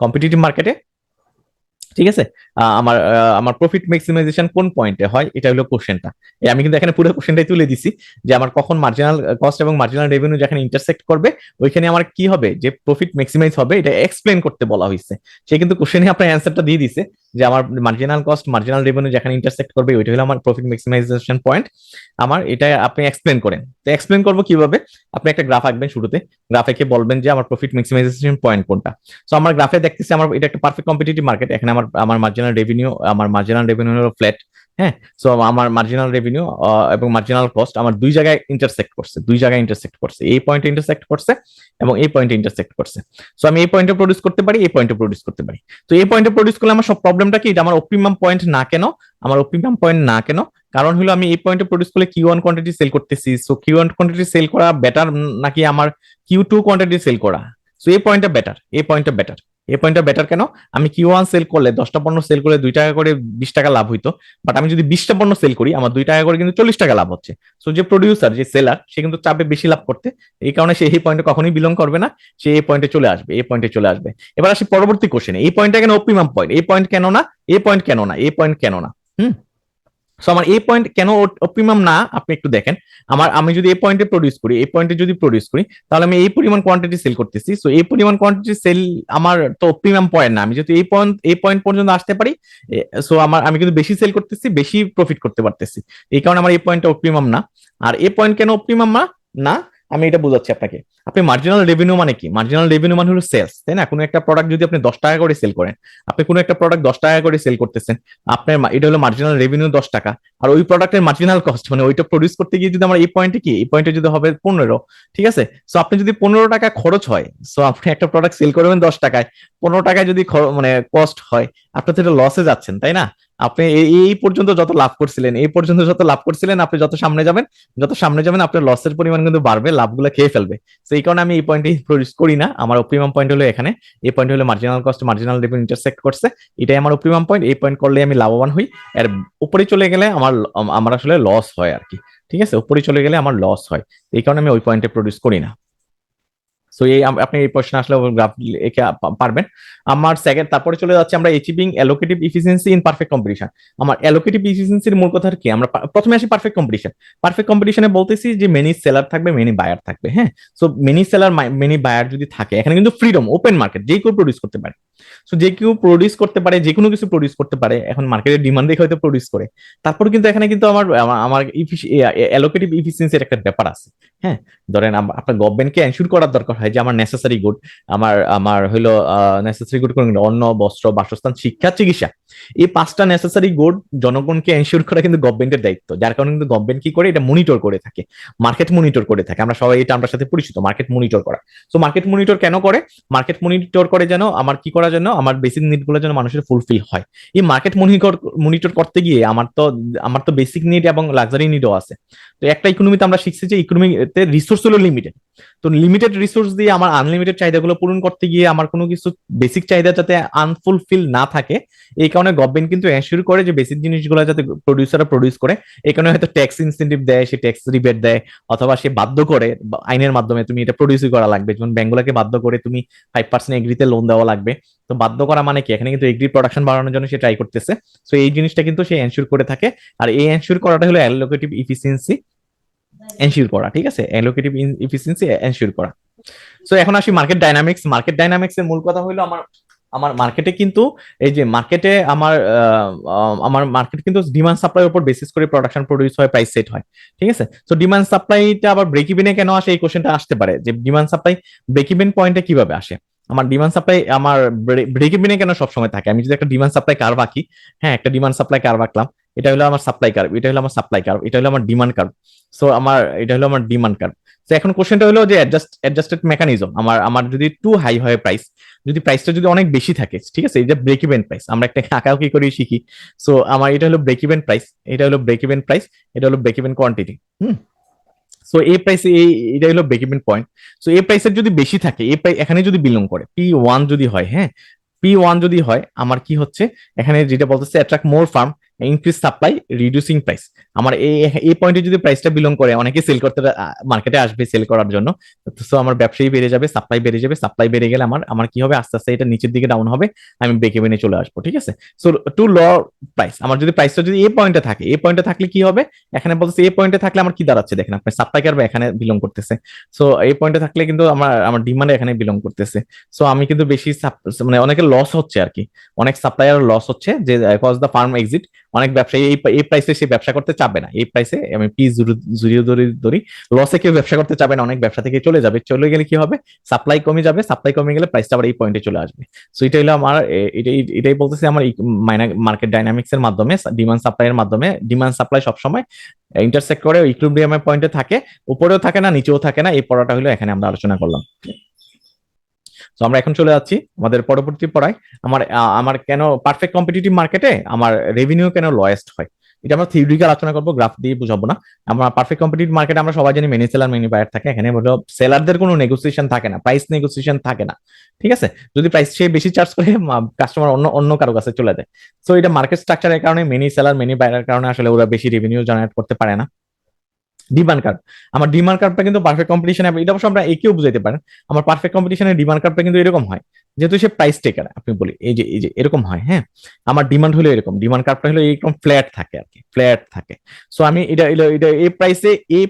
কম্পিটিটিভ মার্কেটে, ঠিক আছে। আমার প্রফিট ম্যাক্সিমাইজেশন কোন পয়েন্টে হয়, এটা হলো কোশ্চেনটা। আমি কিন্তু এখানে পুরো কোশ্চেনটাই তুলে দিছি, যে আমার কখন মার্জিনাল কস্ট এবং মার্জিনাল রেভিনিউ যেখানে ইন্টারসেক্ট করবে ওইখানে আমার কি হবে, যে প্রফিট ম্যাক্সিমাইজ হবে, এটা এক্সপ্লেন করতে বলা হয়েছে। সে কিন্তু কোশ্চেনে আপনার অ্যান্সারটা দিয়ে দিছে, যে আমার মার্জিনাল কস্ট মার্জিনাল রেভিনিউ যেখানে ইন্টারসেক্ট করবে ওইটা হলো আমার প্রফিট ম্যাক্সিমাইজেশন পয়েন্ট। আমার এটা আপনি এক্সপ্লেন করেন। তো এক্সপ্লেন করবো কিভাবে, আপনি একটা গ্রাফ আঁকবেন শুরুতে, গ্রাফে বলবেন যে আমার প্রফিট ম্যাক্সিমাইজেশন পয়েন্ট কোনটা। সো আমার গ্রাফে দেখতেছি আমার এটা একটা পারফেক্ট কম্পিটিটিভ মার্কেট, এখানে আমার আমার মার্জিনাল রেভিনিউ হলো ফ্ল্যাট। হ্যাঁ, সো আমার মার্জিনাল রেভিনিউ এবং মার্জিনাল কস্ট আমার দুই জায়গায় ইন্টারসেক্ট করছে, এই পয়েন্টে ইন্টারসেক্ট করছে এবং এই পয়েন্টে ইন্টারসেক্ট করছে। সো আমি এই পয়েন্টে প্রডিউস করতে পারি, এই পয়েন্টে প্রডিউস করতে পারি। তো এই পয়েন্টে প্রডিউস করলে আমার সব প্রবলেমটা কি, এটা আমার অপটিমাম পয়েন্ট না কেন, আমার অপটিমাম পয়েন্ট না কেন, কারণ হলো আমি এই পয়েন্টে প্রডিউস করলে কিউ1 কোয়ান্টিটি সেল করতেছি। সো কিউ1 কোয়ান্টিটি সেল করা বেটার নাকি আমার কিউ2 কোয়ান্টিটি সেল করা? সো এই পয়েন্টটা বেটার, এই পয়েন্টটা বেটার। এই পয়েন্টটা বেটার কেন, আমি কিউ1 সেল করলে 10টা পণ্য সেল করলে 2 টাকা করে 20 টাকা লাভ হইতো, বাট আমি যদি 20টা পণ্য সেল করি আমার 2 টাকা করে কিন্তু 40 টাকা লাভ হচ্ছে। সো যে প্রডিউসার, যে সেলার, সে কিন্তু চাপে বেশি লাভ করতে, এই কারণে সে এই পয়েন্টে কখনোই বিলং করবে না, সে এই পয়েন্টে চলে আসবে, এই পয়েন্টে চলে আসবে। এবার আসি পরবর্তী কোশ্চেনে, এই পয়েন্টটা কেন অপটিমাম পয়েন্ট, এই পয়েন্ট কেন না, এই পয়েন্ট কেন না, এই পয়েন্ট কেন না? হুম, সো আমার এই পয়েন্ট কেন অপটিমাম না, আপনি একটু দেখেন। আমি যদি এই পয়েন্টে প্রডিউস করি, এই পয়েন্টে যদি প্রডিউস করি, তাহলে আমি এই পরিমাণ কোয়ান্টিটি সেল করতেছি। সো এই পরিমাণ কোয়ান্টিটি সেল আমার তো অপটিমাম পয়েন্ট না, আমি যদি এই পয়েন্ট পর্যন্ত আসতে পারি, সো আমি কিন্তু বেশি সেল করতেছি, বেশি প্রফিট করতে পারতেছি, এই কারণে আমার এই পয়েন্টটা অপটিমাম না। আর এই পয়েন্ট কেন অপটিমাম না, না আমি এটা বোঝাচ্ছি আপনাকে। আপনি মার্জিনাল রেভিনিউ মানে কি, মার্জিনাল রেভিনিউ মানে হলো সেলস, তাই না? কোনো একটা প্রোডাক্ট যদি আপনি 10 টাকা করে সেল করেন, আপনি কোনো একটা প্রোডাক্ট 10 টাকা করে সেল করতেছেন, আপনার এটা হলো মার্জিনাল রেভিনিউ 10 টাকা। আর ওই প্রোডাক্টের মার্জিনাল কস্ট মানে ওইটা প্রডিউস করতে গিয়ে যদি আমার এই পয়েন্টে কি, এই পয়েন্টে যদি হবে 15, ঠিক আছে। সো আপনি যদি 15 টাকা খরচ হয়, সো আপনি একটা প্রোডাক্ট সেল করবেন 10 টাকায়, 15 টাকায় যদি মানে কস্ট হয়, আপনি তো এটা লসে যাচ্ছেন, তাই না? আপনি এই পর্যন্ত যত লাভ করছিলেন, এই পর্যন্ত যত লাভ করছিলেন, আপনি যত সামনে যাবেন আপনার লসের পরিমাণ কিন্তু বাড়বে, লাভগুলো খেয়ে ফেলবে। তো এই কারণে আমি এই পয়েন্টে প্রডিউস করি না। আমার অপটিমাম পয়েন্ট হলো এখানে, এই পয়েন্ট হলো marginal cost marginal revenue intersect করছে, এটাই আমার অপটিমাম পয়েন্ট। এই পয়েন্ট করলে আমি লাভবান হই, এর উপরে চলে গেলে আমার আসলে লস হয় আর কি, ঠিক আছে। উপরে চলে গেলে আমার লস হয়, এই কারণে আমি ওই পয়েন্টে প্রডিউস করি না। সো এই আপনি এই প্রশ্ন আসলে গ্রাফ এঁকে পারবেন। আমার সেকেন্ড, তারপরে চলে যাচ্ছে আমরা achieving allocative efficiency in perfect competition. আমার অ্যালোকেটিভ ইফিসিয়েন্সির মূল কথা কি, আমরা প্রথমে আসি পারফেক্ট কম্পিটিশন। পারফেক্ট কম্পিটিশনে বলতেছি যে মেনি সেলার থাকবে, মেনি বায়ার থাকবে, হ্যাঁ। So many seller many buyer যদি থাকে, এখানে কিন্তু ফ্রিডম, ওপেন মার্কেট, যে কেউ প্রডিউস করতে পারে। সো যে কেউ প্রডিউস করতে পারে, যে কোনো কিছু প্রডিউস করতে পারে, এখন মার্কেটের ডিমান্ড দেখে হয়তো প্রডিউস করে। তারপর কিন্তু এখানে কিন্তু আমার আমার অ্যালোকেটিভ ইফিসিয়েন্সির একটা ব্যাপার আছে, হ্যাঁ। ধরেন আপনার গভর্নমেন্টকে এনশিওর করার দরকার হয় যে আমার নেসেসারি গুড, আমার আমার হইলো নেসেসারি গুড কোন, অন্ন, বস্ত্র, বাসস্থান, শিক্ষা, চিকিৎসা, এই পাঁচটা নেসেসারি গুড জনগণকে এনশিওর করা কিন্তু গভর্নমেন্টের দায়িত্ব। যার কারণে কিন্তু গভর্নমেন্ট কি করে, এটা মনিটর করে থাকে, মার্কেট মনিটর করে থাকে। আমরা সবাই এটা আমার সাথে পরিচিত, মার্কেট মনিটর করা। তো মার্কেট মনিটর কেন করে? মার্কেট মনিটর করে যেন আমার কি করার জন্য, আমার বেসিক নিড গুলো যেন মানুষের ফুলফিল হয়। এই মার্কেট মনিটর করতে গিয়ে আমার তো বেসিক নিড এবং লাক্সারি নিডও আছে। তো একটা ইকোনমিতে আমরা শিখছি যে ইকোনমিতে রিসোর্স হলো লিমিটেড। তো লিমিটেড রিসোর্স দিয়ে আমার আনলিমিটেড চাহিদাগুলো পূরণ করতে গিয়ে আমার কোনো কিছু বেসিক চাহিদা যাতে আনফুলফিল না থাকে, এই কারণে গভর্নমেন্ট কিন্তু এনশিওর করে যে বেসিক জিনিসগুলো যাতে প্রডিউসাররা প্রডিউস করে। এই কারণে হয়তো ট্যাক্স ইনসেন্টিভ দেয়, সে ট্যাক্স রিবেট দেয়, অথবা সে বাধ্য করে আইনের মাধ্যমে তুমি এটা প্রডিউসই করা লাগবে। যেমন ব্যাংকগুলোকে বাধ্য করে তুমি 5% এগ্রিতে লোন দেওয়া লাগবে। তো বাধ্য করা মানে কি, এখানে কিন্তু এগ্রি প্রোডাকশন বাড়ানোর জন্য সে ট্রাই করতেছে। সো এই জিনিসটা কিন্তু সে এনশিওর করে থাকে। আর এই এনশিওর করাটা হলো অ্যালোকেটিভ ইফিসিয়েন্সি এনশিওর করা, ঠিক আছে, অ্যালোকেটিভ ইফিসিয়েন্সি এনশিওর করা। সো এখন আসি মার্কেট ডাইনামিক্স। মার্কেট ডাইনামিক্স এর মূল কথা হলো আমার আমার মার্কেটে কিন্তু এই যে মার্কেটে আমার মার্কেট কিন্তু ডিমান্ড সাপ্লাই উপর বেসিস করে প্রোডাকশন প্রডিউস হয়, প্রাইস সেট হয়, ঠিক আছে। তো ডিমান্ড সাপ্লাইটা আবার ব্রেক ইভেনে কেন আসে, এই কোশ্চেনটা আসতে পারে যে ডিমান্ড সাপ্লাই ব্রেক ইভেন পয়েন্টে কিভাবে আসে। আমার ডিমান্ড সাপ্লাই আমার ব্রেক ইভেনে কেন সবসময় থাকে, আমি যদি একটা ডিমান্ড সাপ্লাই কার্ভ আঁকি, হ্যাঁ, একটা ডিমান্ড সাপ্লাই কার্ভ আঁকলাম, এটা হলো আমার সাপ্লাই কার্ভ, এটা হলো আমার সাপ্লাই কার্ভ, এটা হলো আমার ডিমান্ড কার্ভ। সো এটা হলো আমার ডিমান্ড কার্ভ। তো এখন কোশ্চেনটা হলো যে অ্যাডজাস্টেড মেকানিজম, আমার যদি টু হাই হয় প্রাইস, যদি প্রাইসটা যদি অনেক বেশি থাকে, ঠিক আছে, এই যে ব্রেক ইভেন প্রাইস, আমরা একটা আঁকাউকি করে শিখি। সো আমার এটা হলো ব্রেক ইভেন প্রাইস, এটা হলো ব্রেক ইভেন প্রাইস, এটা হলো ব্রেক ইভেন কোয়ান্টিটি। হুম। সো এই প্রাইসে এটা হলো ব্রেক ইভেন পয়েন্ট। সো এই প্রাইসের যদি বেশি থাকে, এই প্রাইস এখানে যদি বিলং করে P1 যদি হয়, হ্যাঁ, P1 যদি হয়, আমার কি হচ্ছে, এখানে যেটা বলতেছে attract more firm, increase supply, reducing price. আমার এই পয়েন্টে যদি প্রাইসটা বিলং করে, অনেকে সেল করতে মার্কেটে আসবে সেল করার জন্য। সো আমার ব্যবসায়ী বেড়ে যাবে, সাপ্লাই বেড়ে যাবে, সাপ্লাই বেড়ে গেলে আমার আমার কি হবে, আস্তে আস্তে এটা নিচের দিকে ডাউন হবে, আমি ব্রেক ইভেনে চলে আসবো, ঠিক আছে। সো টু ল প্রাইস, আমার যদি প্রাইসটা যদি এই পয়েন্টে থাকে, এই পয়েন্টে থাকলে কি হবে, এখানে বলতেছে এই পয়েন্টে থাকলে আমার কি দাঁড়াচ্ছে, দেখেন আপনার সাপ্লাই কার্ভ এখানে বিলং করতেছে। সো এই পয়েন্টে থাকলে কিন্তু আমার ডিমান্ড এখানে বিলং করতেছে। সো আমি কিন্তু বেশি মানে অনেকের লস হচ্ছে আর কি, অনেক সাপ্লায়ার লস হচ্ছে যে কজ দ্য ফার্ম এক্সিট। অনেক ব্যবসায়ী এই প্রাইসে সে ব্যবসা করতে চাবে না, এই প্রাইসে আমি পি জুড়িয়ে ধরি লসে কেউ ব্যবসা করতে চাবে না, অনেক ব্যবসা থেকে চলে যাবে, চলে গেলে কি হবে, সাপ্লাই কমে যাবে, সাপ্লাই কমে গেলে প্রাইসটা আবার এই পয়েন্টে চলে আসবে। সো এটা হলো আমার এটাই বলতেছে আমার মার্কেট ডাইনামিক্স এর মাধ্যমে, ডিমান্ড সাপ্লাই এর মাধ্যমে, ডিমান্ড সাপ্লাই সবসময় ইন্টারসেক্ট করে ইকুইলিব্রিয়ামের পয়েন্টে থাকে, উপরেও থাকে না নিচেও থাকে না, এই পড়াটা হলো এখানে আমরা আলোচনা করলাম। তো আমরা এখন চলে যাচ্ছি আমাদের পরবর্তী পড়ায়। আমার কেন পারফেক্ট কম্পিটিটিভ মার্কেটে আমার রেভিনিউ কেন লয়েস্ট হয়, এটা আমরা থিওরিক্যাল আলোচনা করবো, গ্রাফ দিয়ে বুঝাবো না। আমরা পারফেক্ট কম্পিটিটিভ মার্কেটে আমরা সবাই জানি মেনি সেলার মেনি বায়ার থাকে, এখানে হলো সেলারদের কোনো নেগোসিয়েশন থাকে না, প্রাইস নেগোসিয়েশন থাকে না, ঠিক আছে। যদি প্রাইস সে বেশি চার্জ করে, কাস্টমার অন্য অন্য কারো কাছে চলে যায়। সো এটা মার্কেট স্ট্রাকচারের কারণে, মেনি সেলার মেনি বায়ারের কারণে আসলে ওরা বেশি রেভিনিউ জেনারেট করতে পারে না। ডিমান্ড কার্ভ, আমার ডিমান্ড কার্ভটা কিন্তু পারফেক্ট কম্পিটিশনে, এটা অবশ্য আমরা একেও বুঝাইতে পারেন। আমার পারফেক্ট কম্পিটিশনের ডিমান্ড কার্ভটা কিন্তু এরকম হয়, যেহেতু সে প্রাইস টেকার, আপনি বলি এই যে এরকম হয়, হ্যাঁ। আমার ডিমান্ড হলো এরকম, ডিমান্ড কার্ভটা হলো এরকম ফ্ল্যাট থাকে আর কি, ফ্ল্যাট থাকে। সো আমি এটা এই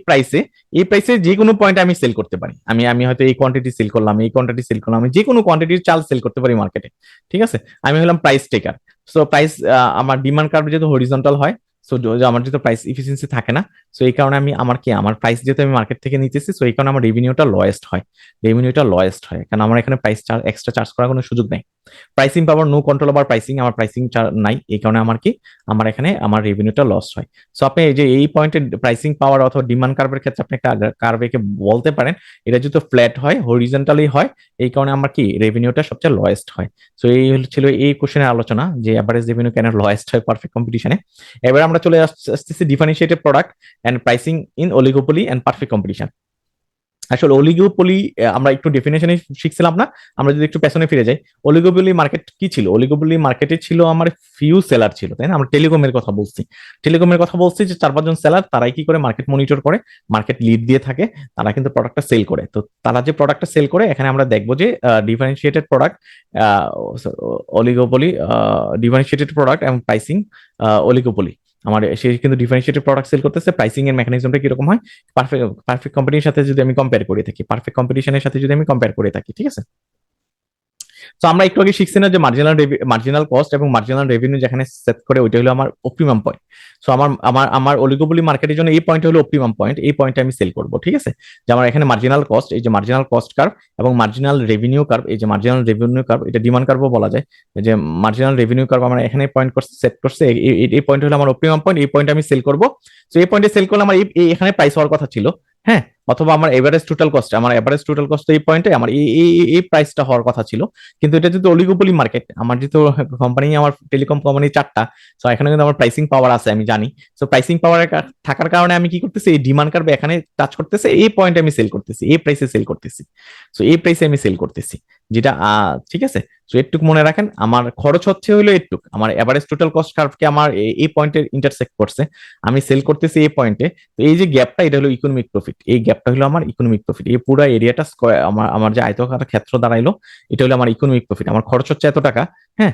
প্রাইসে যে কোনো পয়েন্টে আমি সেল করতে পারি, আমি হয়তো এই কোয়ান্টিটি সেল করলাম, এই কোয়ান্টিটি সেল করলাম, আমি যে কোনো কোয়ান্টিটির চাল সেল করতে পারি মার্কেটে, ঠিক আছে। আমি হলাম প্রাইস টেকার। সো প্রাইস, আমার ডিমান্ড কার্ভ যেহেতু হরিজন্টাল হয়, সো আমার যেহেতু প্রাইস ইফিসিয়েন্সি থাকে না, সো এই কারণে আমার প্রাইস যেহেতু আমি মার্কেট থেকে নিতেছি, সো এই কারণে আমার রেভিনিউটা লয়েস্ট হয়, কারণ আমার এখানে প্রাইস এক্সট্রা চার্জ করার কোনো সুযোগ নেই। Pricing power no control over pricing, আমার প্রাইসিং নাই, এই কারণে আমার এখানে আমার রেভিনিউটা লস হয়। সো আপনি এই যে এই পয়েন্টে প্রাইসিং পাওয়ার অথবা ডিমান্ড কার্ভের ক্ষেত্রে আপনি একটা কার্ভকে বলতে পারেন, এটা যেহেতু ফ্ল্যাট হয়, হরিজন্টালি হয়, এই কারণে আমার কি রেভিনিউটা সবচেয়ে লয়েস্ট হয়। সো এই ছিল এই কোশ্চেনের আলোচনা যে অ্যাভারেজ রেভিনিউ কেন লয়েস্ট হয় পারফেক্ট কম্পিটিশনে। এবার আমরা চলে আসতেছি differentiated product and pricing in oligopoly and perfect competition. আসলে অলিগোপলি আমরা একটু ডেফিনেশনে শিখছিলাম না, আমরা যদি একটু পেছনে ফিরে যাই, অলিগোপলি মার্কেট কি ছিল? অলিগোপলি মার্কেটে ছিল আমার ফিউ সেলার ছিল, তাই না? আমরা টেলিকমের কথা বলছি, টেলিকমের কথা বলছি যে 4-5 জন সেলার, তারাই কি করে মার্কেট মনিটর করে, মার্কেট লিড দিয়ে থাকে, তারা কিন্তু প্রোডাক্টটা সেল করে। তো তারা যে প্রোডাক্টটা সেল করে, এখানে আমরা দেখবো যে differentiated product, oligopoly, differentiated product এবং প্রাইসিং, অলিগোপলি, আমার সে কিন্তু ডিফারেন্সিয়েটেড প্রোডাক্ট সেল করতেছে, প্রাইসিং এর মেকানিজমটা কিরকম হয়, পারফেক্ট পারফেক্ট কম্পিটিশনের সাথে যদি আমি কম্পেয়ার করে থাকি, পারফেক্ট কম্পিটিশনের সাথে যদি আমি কম্পেয়ার করে থাকি, ঠিক আছে? তো আমরা একটু আগে শিখছি না যে মার্জিনাল কস্ট এবং মার্জিনাল রেভিনিউ যেখানে সেট করে, ওইটা হলো আমার অপটিমাম পয়েন্ট। সো আমার আমার আমার অলিগোপলি মার্কেটের জন্য এই পয়েন্ট হলো অপটিমাম পয়েন্ট, এই পয়েন্টে আমি সেল করব, ঠিক আছে? যে আমার এখানে মার্জিনাল কস্ট, এই যে মার্জিনাল কস্ট কার্ভ এবং মার্জিনাল রেভিনিউ কার্ভ, এই যে মার্জিনাল রেভিনিউ কার্ভ, এটা ডিমান্ড কার্ভও বলা যায়, যে মার্জিনাল রেভিনিউ কার্ভ আমরা এখানে পয়েন্ট করছে, সেট করছে, এই পয়েন্ট হলো আমার অপটিমাম পয়েন্ট, এই পয়েন্টে আমি সেল করব। তো এই পয়েন্টে সেল করলে আমার এখানে প্রাইস হওয়ার কথা ছিল, হ্যাঁ, অথবা আমার এভারেজ টোটাল কস্ট, আমার এভারেজ টোটাল কস্ট এই পয়েন্টে আমার এই প্রাইসটা হওয়ার কথা ছিল। কিন্তু এটা যেহেতু অলিগোপলি মার্কেট, আমার যেহেতু কোম্পানি, আমার টেলিকম কোম্পানি 4টা, তো এখানে কিন্তু আমার প্রাইসিং পাওয়ার আছে, আমি জানি। তো প্রাইসিং পাওয়ার থাকার কারণে আমি কি করতেছি, এই ডিমান্ড কার্ভ এখানে টাচ করতেছে, এই পয়েন্টে আমি সেল করতেছি, এই প্রাইসে সেল করতেছি। তো এই প্রাইসে আমি সেল করতেছি, যেটা ঠিক আছে। তো এটুক মনে রাখেন, আমার খরচ হচ্ছে হলো এটুক, আমার এভারেজ টোটাল কস্ট কার্ভকে আমার এই পয়েন্টে ইন্টারসেক্ট করছে, আমি সেল করতেছি এই পয়েন্টে। তো এই যে গ্যাপটা, এটা হলো ইকোনমিক প্রফিট, এই গ্যাপটা হলো আমার ইকোনমিক প্রফিট, এই পুরো এরিয়াটা স্কয়ার, আমার আমার যে আয়তকার ক্ষেত্র দাঁড়াইলো, এটা হলো আমার ইকোনমিক প্রফিট। আমার খরচ হচ্ছে এত টাকা, হ্যাঁ,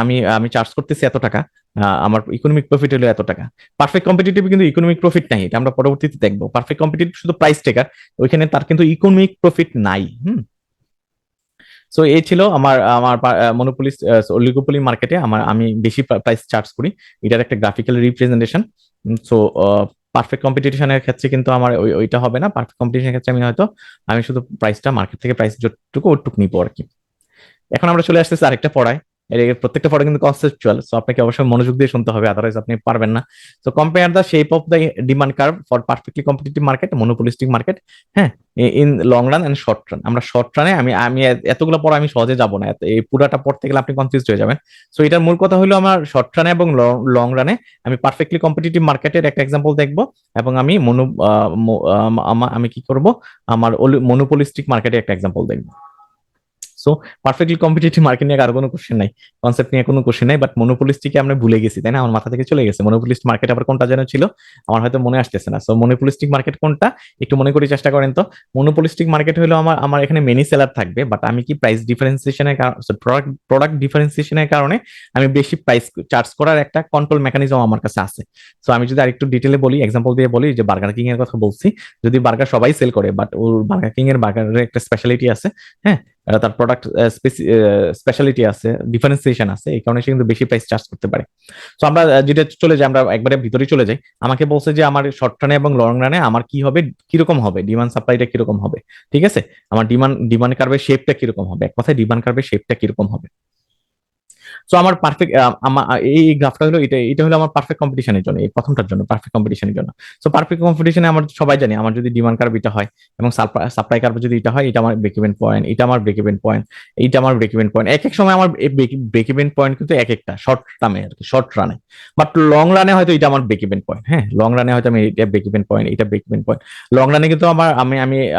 আমি আমি চার্জ করতেছি এত টাকা, আমার ইকোনমিক প্রফিট হলো এত টাকা। পারফেক্ট কম্পিটিটিভ কিন্তু ইকোনমিক প্রফিট নাই, এটা আমরা পরবর্তীতে দেখবো। পারফেক্ট কম্পিটিটিভ শুধু প্রাইস টেকার, ওইখানে তার কিন্তু ইকোনমিক প্রফিট নাই। সো এই ছিল আমার আমার মনোপলি অলিগোপলি মার্কেটে আমি বেশি প্রাইস চার্জ করি, এটার একটা গ্রাফিক্যাল রিপ্রেজেন্টেশন। সো পারফেক্ট কম্পিটিশনের ক্ষেত্রে কিন্তু আমার ওইটা হবে না, পারফেক্ট কম্পিটিশনের ক্ষেত্রে আমি শুধু প্রাইসটা মার্কেট থেকে প্রাইস যতটুকু ওটুকু নিবো আর কি। এখন আমরা চলে আসতেছি আরেকটা পড়ায়, এর প্রত্যেকটা পড়া কিন্তু কনসেপচুয়াল, সো আপনাকে অবশ্যই মনোযোগ দিয়ে শুনতে হবে, আদারওয়াইজ আপনি পারবেন না। So compare the shape of the demand curve for perfectly competitive market, monopolistic market, হ্যাঁ, in long run and short run. আমরা শর্ট রানে, আমি আমি এতগুলো পড়া আমি সহজে যাব না, এই পুরাটা পড়তে গেলে আপনি কনফিউজ হয়ে যাবেন। সো এটার মূল কথা হলো, আমার শর্ট রানে এবং লং রানে আমি পারফেক্টলি কম্পিটিটিভ মার্কেটের একটা এক্সাম্পল দেখবো, এবং আমি আমি কি করব, আমার মনোপলিস্টিক মার্কেটের একটা এক্সাম্পল দেখবো। সো পারফেক্টলি কম্পিটিটিভ মার্কেট নিয়ে আর কোনো কোশ্চেন নাই, কনসেপ্ট নিয়ে কোনো কোশ্চেন নাই, বাট মনোপলিস্টিকে আমরা ভুলে গেছি, তাই না? আমার মাথা থেকে চলে গেছে মনোপলিস্ট মার্কেট আবার কোনটা যেন ছিল, আমার হয়তো মনে আসতেছে না। সো মনোপলিস্টিক মার্কেট কোনটা, একটু মনে করি, চেষ্টা করেন তো। মনোপলিস্টিক মার্কেট হলো আমার আমার এখানে মেনি সেলার থাকবে, বাট আমি কি প্রাইস ডিফারেন্সিয়েশনের কারণে, প্রোডাক্ট ডিফারেন্সিয়েশনের কারণে আমি বেশি প্রাইস চার্জ করার একটা কন্ট্রোল মেকানিজম আমার কাছে আছে। সো আমি যদি আরেকটু ডিটেলে বলি, এক্সাম্পল দিয়ে বলি, যে বার্গার কিং এর কথা বলছি, যদি বার্গার সবাই সেল করে, বাট ওর বার্গার কিং এর বার্গারের একটা স্পেশালিটি আছে, হ্যাঁ, তার প্রোডাক্ট স্পেশালিটি আছে, ডিফারেন্সিয়েশন আছে, এই কারণে সে কিন্তু বেশি প্রাইস চার্জ করতে পারে। তো আমরা যেটা চলে যাই, আমরা একবারে ভিতরে চলে যাই। আমাকে বলছে যে আমার শর্ট রানে এবং লং রানে আমার কি হবে, কিরকম হবে, ডিমান্ড সাপ্লাইটা কিরকম হবে, ঠিক আছে? আমার ডিমান্ড কার্ভের শেপটা কিরকম হবে, এক কথায় ডিমান্ড কার্ভের শেপটা কিরকম হবে। সো আমার পারফেক্ট, আমার এই গ্রাফটা হলো, এটা হলো আমার পারফেক্ট কম্পিটিশনের জন্য, এই প্রথমটার জন্য, পারফেক্ট কম্পিটিশনের জন্য। সো পারফেক্ট কম্পিটিশনে আমার সবাই জানি, আমার যদি ডিমান্ড কার্ভ এটা হয় এবং সাপ্লাই কার্ভ যদি এটা হয়, এটা আমার ব্রেক ইভেন পয়েন্ট, এটা আমার ব্রেক ইভেন পয়েন্ট, এইটা আমার ব্রেক ইভেন পয়েন্ট। এক এক সময় আমার ব্রেক ইভেন পয়েন্ট কিন্তু এক একটা শর্ট টার্মে আর কি, শর্ট রানে। বাট লং রানে হয়তো এটা আমার ব্রেক ইভেন পয়েন্ট, হ্যাঁ, লং রানে হয়তো আমি এটা ব্রেক ইভেন পয়েন্ট, এটা ব্রেক ইভেন পয়েন্ট। লং রানে কিন্তু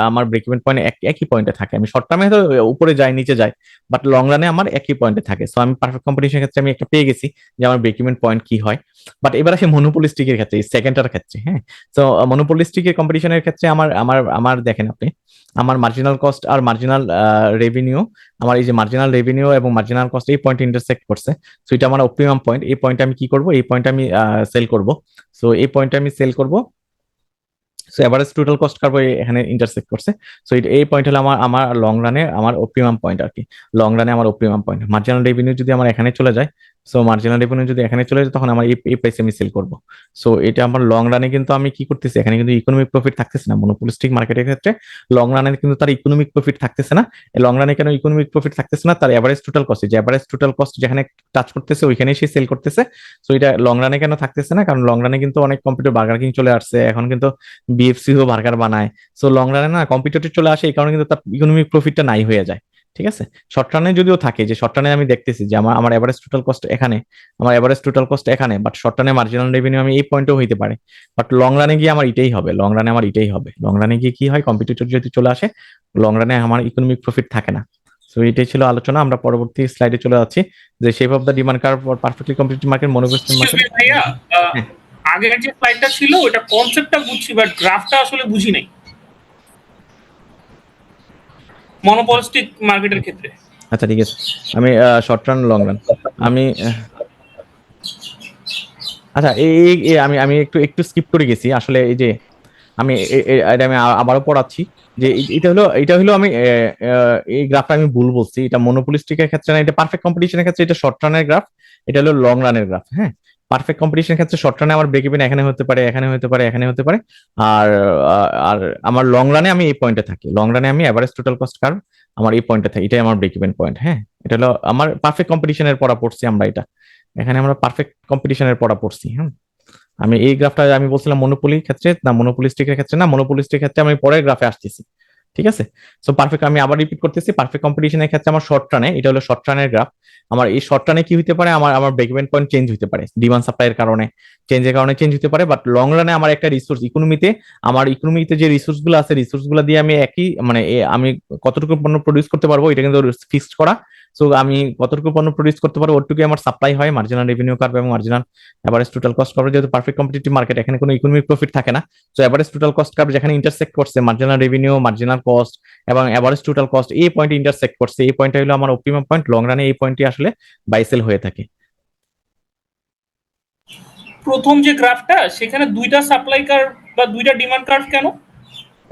আমার ব্রেক ইভেন পয়েন্ট একই পয়েন্টে থাকে। আমি শর্ট টার্মে হয়তো উপরে যাই, নিচে যাই, বাট লং রানে আমার একই পয়েন্টে থাকে। সো আমি পারফেক্ট কম্পিটিশনের ক্ষেত্রে আমি একটা পেয়ে গেছি যে আমার ব্রেক ইভেন পয়েন্ট কি হয়। বাট এবার আসে মনোপলিস্টিকের ক্ষেত্রে, সেকেন্ডটার ক্ষেত্রে, হ্যাঁ। তো মনোপলিস্টিকের কম্পিটিশনের ক্ষেত্রে আমার আমার আমার দেখেন আপনি, আমার মার্জিনাল কস্ট আর মার্জিনাল রেভিনিউ, আমার এই যে মার্জিনাল রেভিনিউ এবং মার্জিনাল কস্ট এই পয়েন্ট ইন্টারসেক্ট করছে। সো এটা আমার অপটিমাম পয়েন্ট, এই পয়েন্টে আমি কি করব, এই পয়েন্টে আমি সেল করব। সো এই পয়েন্টে আমি সেল করব। So average total cost curve এখানে ইন্টারসেক্ট করছে। সো এই পয়েন্ট হলো আমার আমার লং রানে আমার অপটিমাম পয়েন্ট আর কি, লং রানে আমার অপটিমাম পয়েন্ট। মার্জিনাল রেভিনিউ যদি আমার এখানে চলে যায়, সো মার্জিনাল রেভিনিউ যদি এখানে চলে যায়, তখন আমার এই প্রাইসে আমি সেল করব। সো এটা আমার লং রানে কিন্তু আমি কি করতেছি, এখানে কিন্তু ইকোনমিক প্রফিট থাকতেছে না। মনোপলিস্টিক মার্কেটের ক্ষেত্রে লং রানে কিন্তু তার ইকোনমিক প্রফিট থাকতেছে না। লং রানে কেন ইকোনমিক প্রফিট থাকতেছে না, তার এভারেজ টোটাল কস্ট, যে এভারেজ টোটাল কস্ট যেখানে টাচ করতেছে ওইখানেই সে সেল করতেছে। সো এটা লং রানে কেন থাকতেছে না, কারণ লং রানে কিন্তু অনেক কম্পিউটার বার্গার কিং চলে আসছে, এখন কিন্তু বিএফসিও বার্গার বানায়। সো লং রানে না কম্পিটিটর চলে আসে, এই কারণে কিন্তু তার ইকোনমিক প্রফিটটা নাই হয়ে যায়। ঠিক আছে, শর্ট রানে যদিও থাকে, যে শর্ট রানে আমি দেখতেছি যে আমার আমার এভারেজ টোটাল কস্ট এখানে, আমার এভারেজ টোটাল কস্ট এখানে, বাট শর্ট রানে মার্জিনাল রেভিনিউ আমি এই পয়েন্টেও হইতে পারে, বাট লং রানে গিয়ে আমার এটাই হবে, লং রানে আমার এটাই হবে, লং রানে গিয়ে কি হয়, কম্পিটিটর যদি চলে আসে, লং রানে আমার ইকোনমিক প্রফিট থাকে না। সো এটাই ছিল আলোচনা। আমরা পরবর্তী স্লাইডে চলে যাচ্ছি, যে shape of the demand curve for perfectly competitive market, monopolistic market. ভাইয়া, আগের যে স্লাইডটা ছিল ওটা কনসেপ্টটা বুঝছি, বাট গ্রাফটা আসলে বুঝি নাই মনোপলিস্টিক মার্কেটের ক্ষেত্রে। আচ্ছা ঠিক আছে, আমি শর্ট রান লং রান আমি আচ্ছা আমি আমি একটু একটু স্কিপ করে গেছি আসলে। এই যে আমি এটা আমি আবারও পড়াচ্ছি, যে এটা হলো আমি এই গ্রাফটা আমি ভুল বলছি, এটা মনোপলিস্টিকের ক্ষেত্রে না, এটা পারফেক্ট কম্পিটিশনের ক্ষেত্রে এটা শর্ট রানের গ্রাফ, এটা হলো লং রানের গ্রাফ। হ্যাঁ, পারফেক্ট কম্পিটিশনের ক্ষেত্রে শর্ট রানে আমার ব্রেক ইভেন এখানে হতে পারে, এখানে হতে পারে, এখানে হতে পারে, আর আর আমার লং রানে আমি এই পয়েন্টে থাকি, লং রানে আমি এভারেজ টোটাল কস্ট কার্ভ আমার এই পয়েন্টে থাকি, এটাই আমার ব্রেক ইভেন পয়েন্ট। হ্যাঁ, এটা হলো আমার পারফেক্ট কম্পিটিশনের পড়া পড়ছি আমরা, এটা এখানে আমরা পারফেক্ট কম্পিটিশনের পড়া পড়ছি। হ্যাঁ, আমি এই গ্রাফটা আমি বলছিলাম মনোপলির ক্ষেত্রে না, মনোপলিস্টিকের ক্ষেত্রে না, মনোপলিস্টিক ক্ষেত্রে আমি পরের গ্রাফে আসতেছি। ঠিক আছে, সো পারফেক্ট, আমি আবার রিপিট করতেছি, পারফেক্ট কম্পিটিশনের ক্ষেত্রে আমার শর্ট রানে, এটা হলো শর্ট রানের গ্রাফ, আমার এই শর্ট রানে কি হতে পারে, আমার আমার ব্রেক ইভেন পয়েন্ট চেঞ্জ হতে পারে, ডিমান্ড সাপ্লাইয়ের কারণে, চেঞ্জের কারণে চেঞ্জ হতে পারে, বাট লং রানে আমার একটা রিসোর্স ইকোনমিতে, আমার ইকোনমিতে যে রিসোর্স গুলো আছে, রিসোর্স গুলো দিয়ে আমি একই মানে আমি কতটুকু পণ্য প্রডিউস করতে পারবো এটা কিন্তু ফিক্সড করা। সো আমি কতটুকু পণ্য প্রডিউস করতে পারবো ওটুকু আমার সাপ্লাই হয়, মার্জিনাল রেভিনিউ কার্ভ এবং marginal average total cost curve, যেহেতু পারফেক্ট কম্পিটিটিভ মার্কেট এখানে কোনো ইকোনমিক প্রফিট থাকে না। So average total cost curve যেখানে ইন্টারসেক্ট করছে মার্জিনাল রেভিনিউ, মার্জিনাল কস্ট এবং এভারেজ টোটাল কস্ট, এই পয়েন্ট ইন্টারসেক্ট করছে, এই পয়েন্টটা হলো আমার অপটিমাম পয়েন্ট, লং রানে এই পয়েন্টটি আসলে বাই সেল হয়ে থাকে। প্রথম যে গ্রাফটা সেখানে দুইটা সাপ্লাই কার্ভ বা দুইটা ডিমান্ড কার্ভ কেন?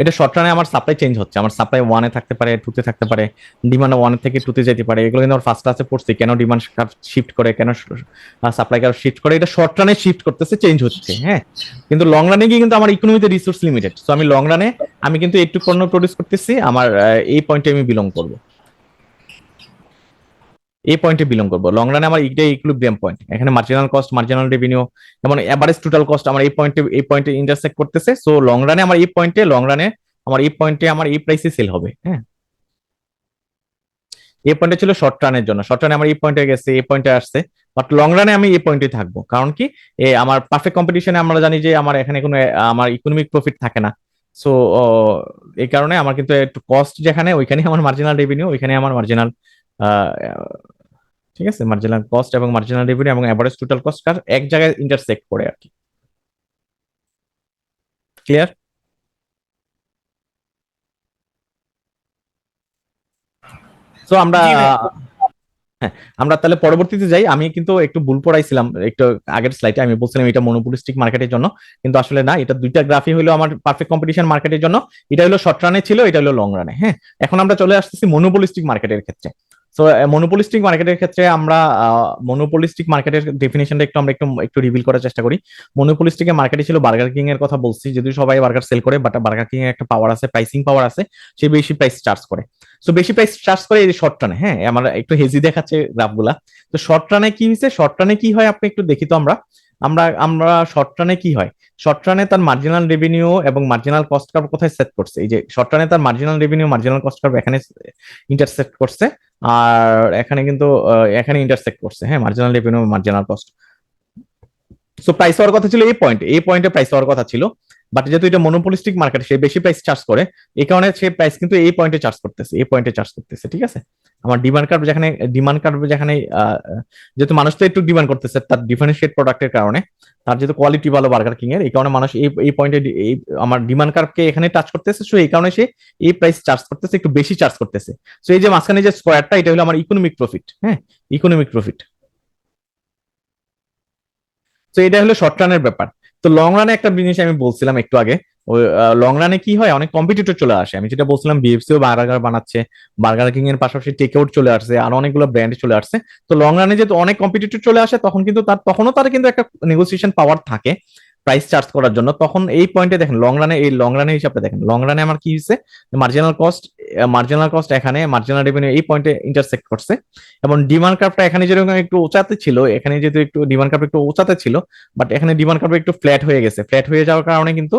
এটা শর্ট রানে আমার সাপ্লাই চেঞ্জ হচ্ছে, আমার সাপ্লাই ওয়ানে থাকতে পারে, টুতে থাকতে পারে, ডিমান্ড ওয়ান থেকে টুতে যেতে পারে, এগুলো কিন্তু ফার্স্ট ক্লাসে পড়ছি, কেন ডিমান্ড কার্ভ শিফট করে, কেন সাপ্লাই কার্ভ শিফট করে, এটা শর্ট রানে শিফট করতেছে, চেঞ্জ হচ্ছে। হ্যাঁ, কিন্তু লং রানে গিয়ে কিন্তু আমার ইকোনমিতে রিসোর্স লিমিটেড, সো আমি লং রানে আমি কিন্তু একটু পণ্য প্রডিউস করতেছি, আমার এই পয়েন্টে আমি বিলং করবো, এই পয়েন্টে বিলং করবো, লং রানে আমার এইটাই ইকুইলিব্রিয়াম পয়েন্ট, এখানে মার্জিনাল কস্ট, মার্জিনাল রেভিনিউ এবং এভারেজ টোটাল কস্ট আমার এই পয়েন্টে ইন্টারসেক্ট করতেছে। সো লং রানে আমার এই পয়েন্টে, লং রানে আমার এই পয়েন্টে আমার এই প্রাইসে সেল হবে। হ্যাঁ, এই পয়েন্টে ছিল শর্ট রানের জন্য, শর্ট রানে আমার এই পয়েন্টে গেছে, এই পয়েন্টে আসছে, বাট লং রানে আমি এই পয়েন্টে থাকবো, কারণ কি আমার পারফেক্ট কম্পিটিশনে আমরা জানি যে আমার এখানে কোনো আমার ইকোনমিক প্রফিট থাকে না। সো এই কারণে আমার কিন্তু একটু কস্ট যেখানে, ওইখানে আমার মার্জিনাল রেভিনিউ, ওইখানে আমার মার্জিনাল, ঠিক আছে, মার্জিনাল কস্ট এবং মার্জিনাল রেভিনিউ এবং এভারেজ টোটাল কস্ট কার এক জায়গায় ইন্টারসেক্ট করে আর কি। ক্লিয়ার? সো আমরা হ্যাঁ, আমরা তাহলে পরবর্তীতে যাই। আমি কিন্তু একটু ভুল পড়াইছিলাম একটু আগের স্লাইডে, আমি বলছিলাম এটা মনোপলিস্টিক মার্কেটের জন্য, কিন্তু আসলে না, এটা দুইটা গ্রাফই হলো আমার পারফেক্ট কম্পিটিশন মার্কেটের জন্য, এটা হলো শর্ট রানে ছিল, এটা হলো লং রানে। হ্যাঁ, এখন আমরা চলে আসতেছি মনোপলিস্টিক মার্কেটের ক্ষেত্রে। সো মনোপলিস্টিক মার্কেটের ক্ষেত্রে আমরা মনোপলিস্টিক মার্কেটের ডেফিনেশনটা একটু আমরা একটু একটু রিভিল করার চেষ্টা করি। মনোপলিস্টিক মার্কেটে ছিল বার্গার কিং এর কথা বলছি, যদি সবাই বার্গার সেল করে, বাট বার্গার কিং এর একটা পাওয়ার আছে, প্রাইসিং পাওয়ার আছে, সে বেশি প্রাইস চার্জ করে। সো বেশি প্রাইস চার্জ করে এই শর্ট রানে। হ্যাঁ, আমার একটু হেজি দেখাচ্ছে গ্রাফগুলা। তো শর্ট রানে কি হয়েছে, শর্ট রানে কি হয় আপনি একটু দেখি তো, আমরা আমরা আমরা শর্ট রানে কি হয়, শর্ট রানে তার মার্জিনাল রেভিনিউ এবং মার্জিনাল কস্ট কার্ভ কোথায় সেট করছে, এই যে শর্ট রানে তার marginal revenue, marginal cost curve এখানে ইন্টারসেক্ট করছে, আর এখানে কিন্তু এখানে ইন্টারসেক্ট করছে। হ্যাঁ, marginal revenue, marginal cost. So price হওয়ার কথা ছিল এই পয়েন্টে প্রাইস হওয়ার কথা ছিল, বাট যেহেতু এটা মনোপলিস্টিক মার্কেট, সে বেশি প্রাইস চার্জ করে, এই কারণে সে প্রাইস কিন্তু এই পয়েন্টে চার্জ করতেছে, এই পয়েন্টে চার্জ করতেছে। ঠিক আছে, আমার ডিমান্ড কার্ভ যেখানে যেহেতু মানুষ তো একটু ডিমান্ড করতেছে তার ডিফারেন্সিয়েট প্রোডাক্টের কারণে, তার যেহেতু কোয়ালিটি ভালো বার্গার কিং এর, এই কারণে মানুষ এই পয়েন্টে এই আমার ডিমান্ড কার্ভকে এখানে টাচ করতেছে, সো এই কারণে সে এই প্রাইস চার্জ করতেছে, একটু বেশি চার্জ করতেছে। সো এই যে মাঝখানে যে স্কোয়ারটা, এটা হলো আমার ইকোনমিক প্রফিট। হ্যাঁ, ইকোনমিক প্রফিট। তো এটা হলো শর্ট রানের ব্যাপার। তো লং রানে একটা জিনিস আমি বলছিলাম একটু আগে, ওই লং রানে কি হয়, অনেক কম্পিটিটর চলে আসে, আমি যেটা বলছিলাম বিএফসিও বার্গার বানাচ্ছে, বার্গার কিং এর পাশাপাশি টেক আউট চলে আসছে, আর অনেকগুলো ব্র্যান্ড চলে আসছে। তো লং রানে যেহেতু অনেক কম্পিটিটর চলে আসে, তখন কিন্তু তখনও তার কিন্তু একটা নেগোসিয়েশন পাওয়ার থাকে প্রাইস চার্জ করার জন্য। তখন এই পয়েন্টে দেখেন লং রানে, এই লং রানের হিসাবটা দেখেন, লং রানে আমার কি হয়েছে, মার্জিনাল কস্ট এখানে, মার্জিনাল রেভিনিউ এই পয়েন্টে ইন্টারসেক্ট করছে, এবং ডিমান্ড কার্ভটা এখানে যেরকম একটু উঁচাতে ছিল, এখানে যেহেতু একটু ডিমান্ড কার্ভ একটু উঁচাতে ছিল, বাট এখানে ডিমান্ড কার্ভ একটু ফ্ল্যাট হয়ে গেছে, ফ্ল্যাট হয়ে যাওয়ার কারণে কিন্তু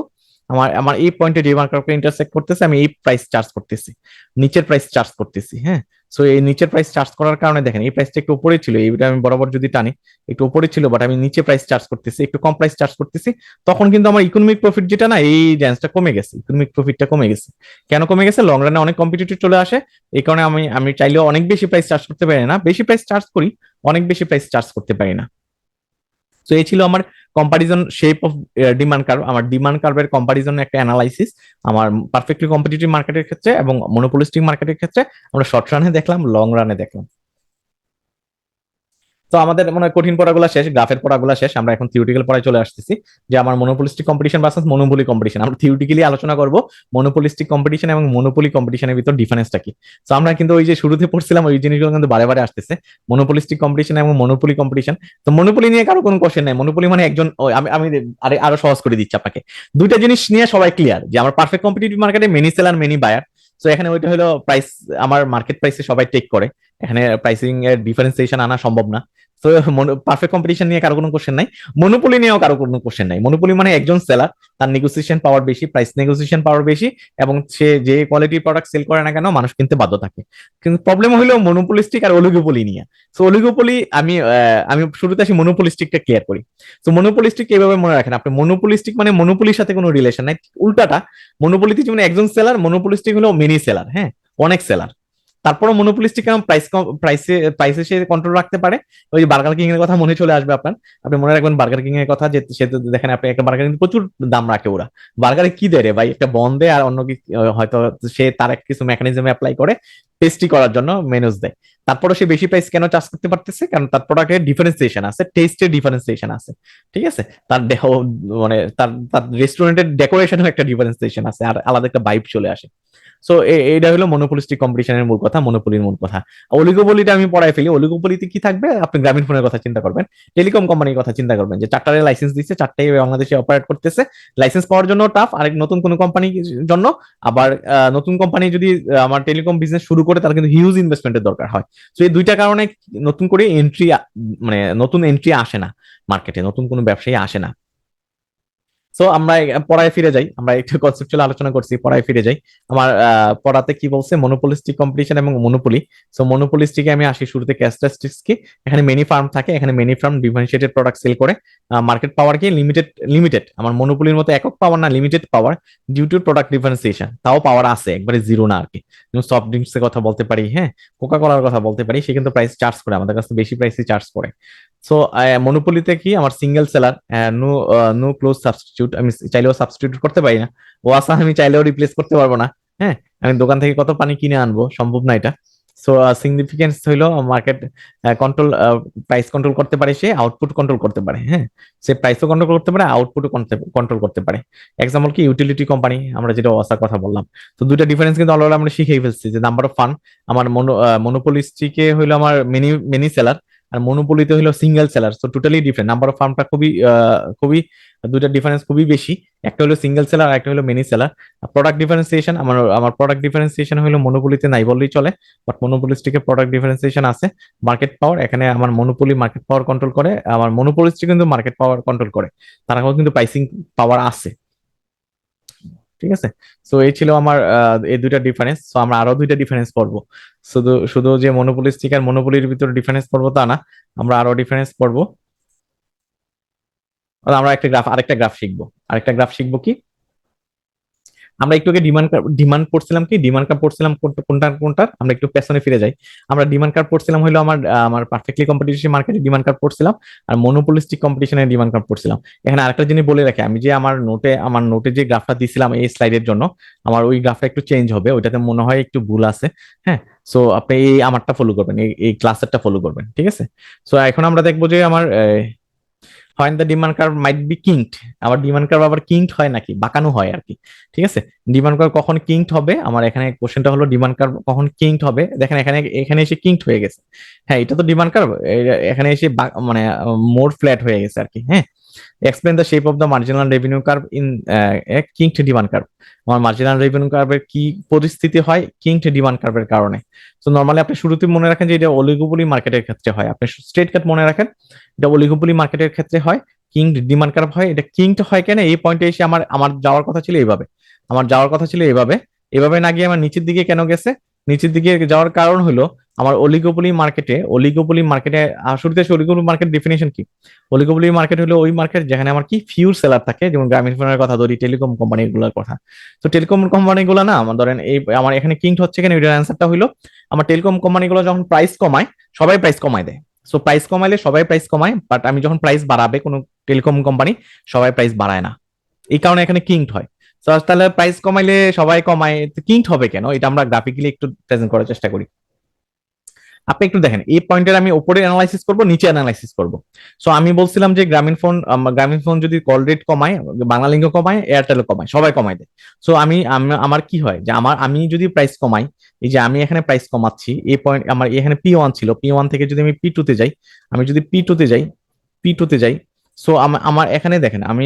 আমার আমার এই পয়েন্টে ডিমান্ড কার্ভকে ইন্টারসেক্ট করতেছে, আমি এই প্রাইস চার্জ করতেছি, নিচের প্রাইস চার্জ করতেছি। হ্যাঁ, সো এই নিচের প্রাইস চার্জ করার কারণে দেখেন এই প্রাইসটা একটু উপরে ছিল, এইটা আমি বরাবর যদি টানি একটু উপরে ছিল, বাট আমি নিচে প্রাইস চার্জ করতেছি, একটু কম প্রাইস চার্জ করতেছি, তখন কিন্তু আমার ইকোনমিক প্রফিট যেটা না এই রেঞ্জটা কমে গেছে, ইকোনমিক প্রফিটটা কমে গেছে। কেন কমে গেছে? লং রানে অনেক কম্পিটিটর চলে আসে, এই কারণে আমি আমি চাইলেও অনেক বেশি প্রাইস চার্জ করতে পারি না, বেশি প্রাইস চার্জ করি, অনেক বেশি প্রাইস চার্জ করতে পারি না। তো এই ছিল আমার comparison shape of demand curve, আমার ডিমান্ড কার্ভের কম্পারিজন একটা অ্যানালাইসিস আমার পারফেক্টলি কম্পিটিটিভ মার্কেটের ক্ষেত্রে এবং মনোপলিস্টিক মার্কেটের ক্ষেত্রে। আমরা শর্ট রানে দেখলাম, লং রানে দেখলাম। তো আমাদের মনে হয় কঠিন পড়াগুলো শেষ, গ্রাফের পড়াগুলো শেষ, আমরা এখন থিওরিটিক্যাল পড়ায় চলে আসতেছি, যে আমার monopolistic competition versus monopoly competition. আমরা থিওরিটিক্যালি আলোচনা করব মনোপলিস্টিক কম্পিটিশন এবং মনোপলি কম্পিটিশনের ভিতর ডিফারেন্সটা কি। তো আমরা কিন্তু ওই যে শুরুতে পড়ছিলাম ওই জিনিসগুলো কিন্তু বারে বারে আসতেছে, মনোপলিস্টিক কম্পিটিশন এবং মনোপলি কম্পিটিশন। তো মনোপলি নিয়ে কারো কোনো কোশ্চেন নাই, মনোপলি মানে একজন আমি আমি আরো সহজ করে দিচ্ছি আপনাকে, দুইটা জিনিস নিয়ে সবাই ক্লিয়ার, যে আমার পারফেক্ট কম্পিটিটিভ মার্কেটে মেনি সেলার মেনি বায়ার। তো এখানে ওইটা হলো প্রাইস, আমার মার্কেট প্রাইসে সবাই টেক করে, এখানে প্রাইসিং এর ডিফারেন্সিয়েশন আনা সম্ভব না। তো পারফেক্ট কম্পিটিশন নিয়ে কারো কোনো কোশ্চেন নাই, মনোপলি নিয়েও কারো কোনো কোশ্চেন নাই। মনোপলি মানে একজন সেলার, তার নেগোসিয়েশন পাওয়ার বেশি, প্রাইস নেগোসিয়েশন পাওয়ার বেশি, এবং সে যে কোয়ালিটির প্রোডাক্ট সেল করে না কেন মানুষ কিনতে বাধ্য থাকে। কিন্তু প্রবলেম হলো মনোপলিস্টিক আর অলিগোপলি নিয়ে। সো অলিগোপলি আমি শুরুতে আসি মনোপলিস্টিকটা ক্লিয়ার করি। তো মনোপলিস্টিক এইভাবে মনে রাখেন আপনি, মনোপলিস্টিক মানে মনোপলির সাথে কোনো রিলেশন নাই, উল্টাটা। মনোপলিতে যেমন একজন সেলার, মনোপলিস্টিক হলো মেনি সেলার, হ্যাঁ, অনেক সেলার। তারপরে মনোপলিস্টিক কেমন প্রাইসে সে কন্ট্রোল রাখতে পারে। ওই যে বার্গার কিং এর কথা মনে চলে আসবে আপনার, আপনি মনে রাখবেন বার্গার কিং এর কথা, যে সে তো দেখেন আপনি একটা বার্গার কিন্তু প্রচুর দাম রাখে ওরা। বার্গারে কি দেয় রে ভাই, একটা বন দেয় আর অন্য কিছু হয়তো সে তার এক কিছু মেকানিজম অ্যাপ্লাই করে টেস্টি করার জন্য মেনুজ দেয়। তারপরে সে বেশি প্রাইস কেন চার্জ করতে পারতেছে? কারণ তার প্রোডাক্টের ডিফারেন্সিয়েশন আছে, টেস্টের ডিফারেন্সিয়েশন আছে, ঠিক আছে। তার দেহ মানে তার তার রেস্টুরেন্টের ডেকোরেশনের একটা ডিফারেন্সিয়েশন আছে, আর আলাদা একটা ভাইব চলে আসে। সো এইটা হলো মনোপলিস্টিক কম্পিটিশনের মূল কথা, মনোপলির মূল কথা। অলিগোপলিটা আমি পড়াই ফেলি। অলিগোপলিতে কি থাকবে? আপনি গ্রামীণ ফোনের কথা চিন্তা করবেন, টেলিকম কোম্পানির কথা চিন্তা করবেন, যে চারটারে লাইসেন্স দিচ্ছে, চারটাই বাংলাদেশে অপারেট করতেছে, লাইসেন্স পাওয়ার জন্য টাফ, আরেক নতুন কোনো কোম্পানির জন্য। আবার নতুন কোম্পানি যদি আমার টেলিকম বিজনেস শুরু করে তাহলে কিন্তু হিউজ ইনভেস্টমেন্টের দরকার হয়। তো এই দুইটা কারণে নতুন করে এন্ট্রি, মানে নতুন এন্ট্রি আসে না মার্কেটে, নতুন কোনো ব্যবসায়ী আসে না। সো আমরা পড়ায় ফিরে যাই, আমরা একটু কনসেপচুয়াল আলোচনা করছি, পড়ায় ফিরে যাই। আমার পড়াতে কি বলছে? মনোপলিস্টিক কম্পিটিশন এবং মনোপলি। সো মনোপলিস্টিকে আমি আসি শুরুতে, ক্যারেক্টারিস্টিক্স কি। এখানে মেনি ফার্ম থাকে, এখানে many firm differentiated product sell করে, মার্কেট পাওয়ার কি লিমিটেড, লিমিটেড। আমার মনোপলির মতো একক পাওয়ার না, limited power due to product differentiation, তাও পাওয়ার আছে, একবারে জিরো না আর কি। যেমন সফট ড্রিঙ্কস এর কথা বলতে পারি, হ্যাঁ, কোকা কোলার কথা বলতে পারি, সে কিন্তু প্রাইস চার্জ করে, আমাদের কাছে বেশি প্রাইসই চার্জ করে। সো মনোপলিতে কি আমার single seller, no no close substitute, আমি চাইলেও সাবস্টিটিউট করতে পারি না। ওয়াসা আমি চাইলেও রিপ্লেস করতে পারবো না, হ্যাঁ। আমি দোকান থেকে কত পানি কিনে আনবো, সম্ভব না এটা। সো সিগনিফিকেন্স হইলো মার্কেট কন্ট্রোল, প্রাইস কন্ট্রোল করতে পারে, সে আউটপুট কন্ট্রোল করতে পারে, হ্যাঁ। সে প্রাইসও কন্ট্রোল করতে পারে, আউটপুটও কন্ট্রোল করতে পারে। এক্সাম্পল কি, ইউটিলিটি কোম্পানি, আমরা যেটা ওয়াসার কথা বললাম। তো দুইটা ডিফারেন্স কিন্তু অলরেডি আমরা শিখেই ফেলছি, যে নাম্বার অফ ফান্ড, আমার মনোপলিস্টিকে হইলো আমার মেনি মেনি সেলার, আর মনোপলিতে হলো সিঙ্গেল সেলার। তো টোটালি ডিফারেন্ট, নাম্বার অফ ফার্মটা খুবই দুইটা ডিফারেন্স খুবই বেশি। একটা হলো সিঙ্গেল সেলার, একটা হলো মেনি সেলার। প্রোডাক্ট ডিফারেন্সিয়েশন, আমার আমার প্রোডাক্ট ডিফারেন্সিয়েশন হলো মনোপলিতে নাই বললেই চলে, বাট মনোপলিস্টিকে প্রোডাক্ট ডিফারেন্সিয়েশন আছে। মার্কেট পাওয়ার, এখানে আমার মনোপলি মার্কেট পাওয়ার কন্ট্রোল করে, আমার মনোপলিস্টিক কিন্তু মার্কেট পাওয়ার কন্ট্রোল করে, তারা কিন্তু প্রাইসিং পাওয়ার আছে, ঠিক আছে। সো এই ছিল আমার এই দুইটা ডিফারেন্স। সো আমরা আরো দুইটা ডিফারেন্স পড়বো, শুধু শুধু যে মনোপলিস্টিক আর মনোপলির ভিতরে ডিফারেন্স পড়বো তা না, আমরা আরো ডিফারেন্স পড়বো। আমরা আরেকটা গ্রাফ শিখবো, আরেকটা গ্রাফ শিখবো কি, আমরা একটু আগে ডিমান্ড পড়ছিলাম কি, ডিমান্ড কার্ভ পড়ছিলাম কোনটা আমরা একটু পেছনে ফিরে যাই। আমরা ডিমান্ড কার্ভ পড়ছিলাম হলো আমার আমার পারফেক্টলি কম্পিটিটিভ মার্কেটে ডিমান্ড কার্ভ পড়ছিলাম, আর মনোপলিস্টিক কম্পিটিশনের ডিমান্ড কার্ভ পড়ছিলাম। এখানে আরেকটা জিনিস বলে রাখি, আমি যে আমার নোটে যে গ্রাফটা দিছিলাম এই স্লাইডের জন্য, আমার ওই গ্রাফটা একটু চেঞ্জ হবে, ওইটাতে মনে হয় একটু ভুল আছে, হ্যাঁ। সো আপনি এই আমারটা ফলো করবেন, এই ক্লাসেরটা ফলো করবেন, ঠিক আছে। সো এখন আমরা দেখবো যে আমার when the demand curve might be kinked, আবার ডিমান্ড কার্ভ আবার কিংড হয় নাকি, বাঁকানো হয় আর কি, ঠিক আছে। ডিমান্ড কার্ভ কখন কিংড হবে, আমার এখানে কোশ্চেনটা হলো ডিমান্ড কার্ভ কখন কিংড হবে। দেখেন এখানে এখানে এসে কিংড হয়ে গেছে, হ্যাঁ, এটা তো ডিমান্ড কার্ভ, এখানে এসে মানে মোর ফ্ল্যাট হয়ে গেছে আর কি, হ্যাঁ। Explain the shape of the marginal revenue curve in kinked demand curve. আমার মার্জিনাল রেভিনিউ কার্ভের কি পরিস্থিতি হয় কিংড ডিমান্ড কার্ভের কারণে। তো নর্মালি আপনি শুরুতে মনে রাখেন যে এটা অলিগোপলি মার্কেটের ক্ষেত্রে হয়, আপনি স্ট্রেট কাট মনে রাখেন, এটা অলিগোপলি মার্কেটের ক্ষেত্রে হয়, কিংড ডিমান্ড কার্ভ হয়। এটা কিংড হয় কেন, এই পয়েন্টে এসে আমার আমার যাওয়ার কথা ছিল এইভাবে, আমার যাওয়ার কথা ছিল এইভাবে, এভাবে না গিয়ে আমার নিচের দিকে কেন গেছে? নিচের দিকে যাওয়ার কারণ হলো আমার অলিগোপলি মার্কেটে শুরুতে আসি, অলিগোপলি মার্কেট ডেফিনেশন কি? অলিগোপলি মার্কেট হলো ওই মার্কেট যেখানে আমার কি ফিউর সেলার থাকে, যেমন গ্রামীণ ফোনের কথা ধরি, টেলিকম কোম্পানিগুলোর কথা। তো টেলিকম কোম্পানিগুলো না, আমার ধরেন এই আমার এখানে কিংড হচ্ছে কেন, এটার অ্যান্সারটা হলো আমার টেলিকম কোম্পানিগুলো যখন প্রাইস কমায়, সবাই প্রাইস কমায় দেয়। সো প্রাইস কমাইলে সবাই প্রাইস কমায়, বাট আমি যখন প্রাইস বাড়াবে কোনো টেলিকম কোম্পানি, সবাই প্রাইস বাড়ায় না। এই কারণে এখানে কিংড হয়। তো তাহলে প্রাইস কমাইলে সবাই কমায়, কিংড হবে কেন, এটা আমরা গ্রাফিক্যালি একটু প্রেজেন্ট করার চেষ্টা করি। আপনি একটু দেখেন, এই পয়েন্টের আমি উপরে অ্যানালাইসিস করব, নিচে অ্যানালাইসিস করব। সো আমি বলছিলাম যে গ্রামীণ ফোন যদি কল রেট কমায়, বাংলালিংকও কমায়, এয়ারটেলও কমায়, সবাই কমায় দেয়। সো আমার কি হয় যে আমি যদি প্রাইস কমাই, এই যে আমি এখানে প্রাইস কমাচ্ছি, এই পয়েন্ট আমার এখানে P1 ছিল, P1 থেকে যদি আমি P2 তে যাই, আমি যদি P2 তে যাই, সো আমার এখানে দেখেন আমি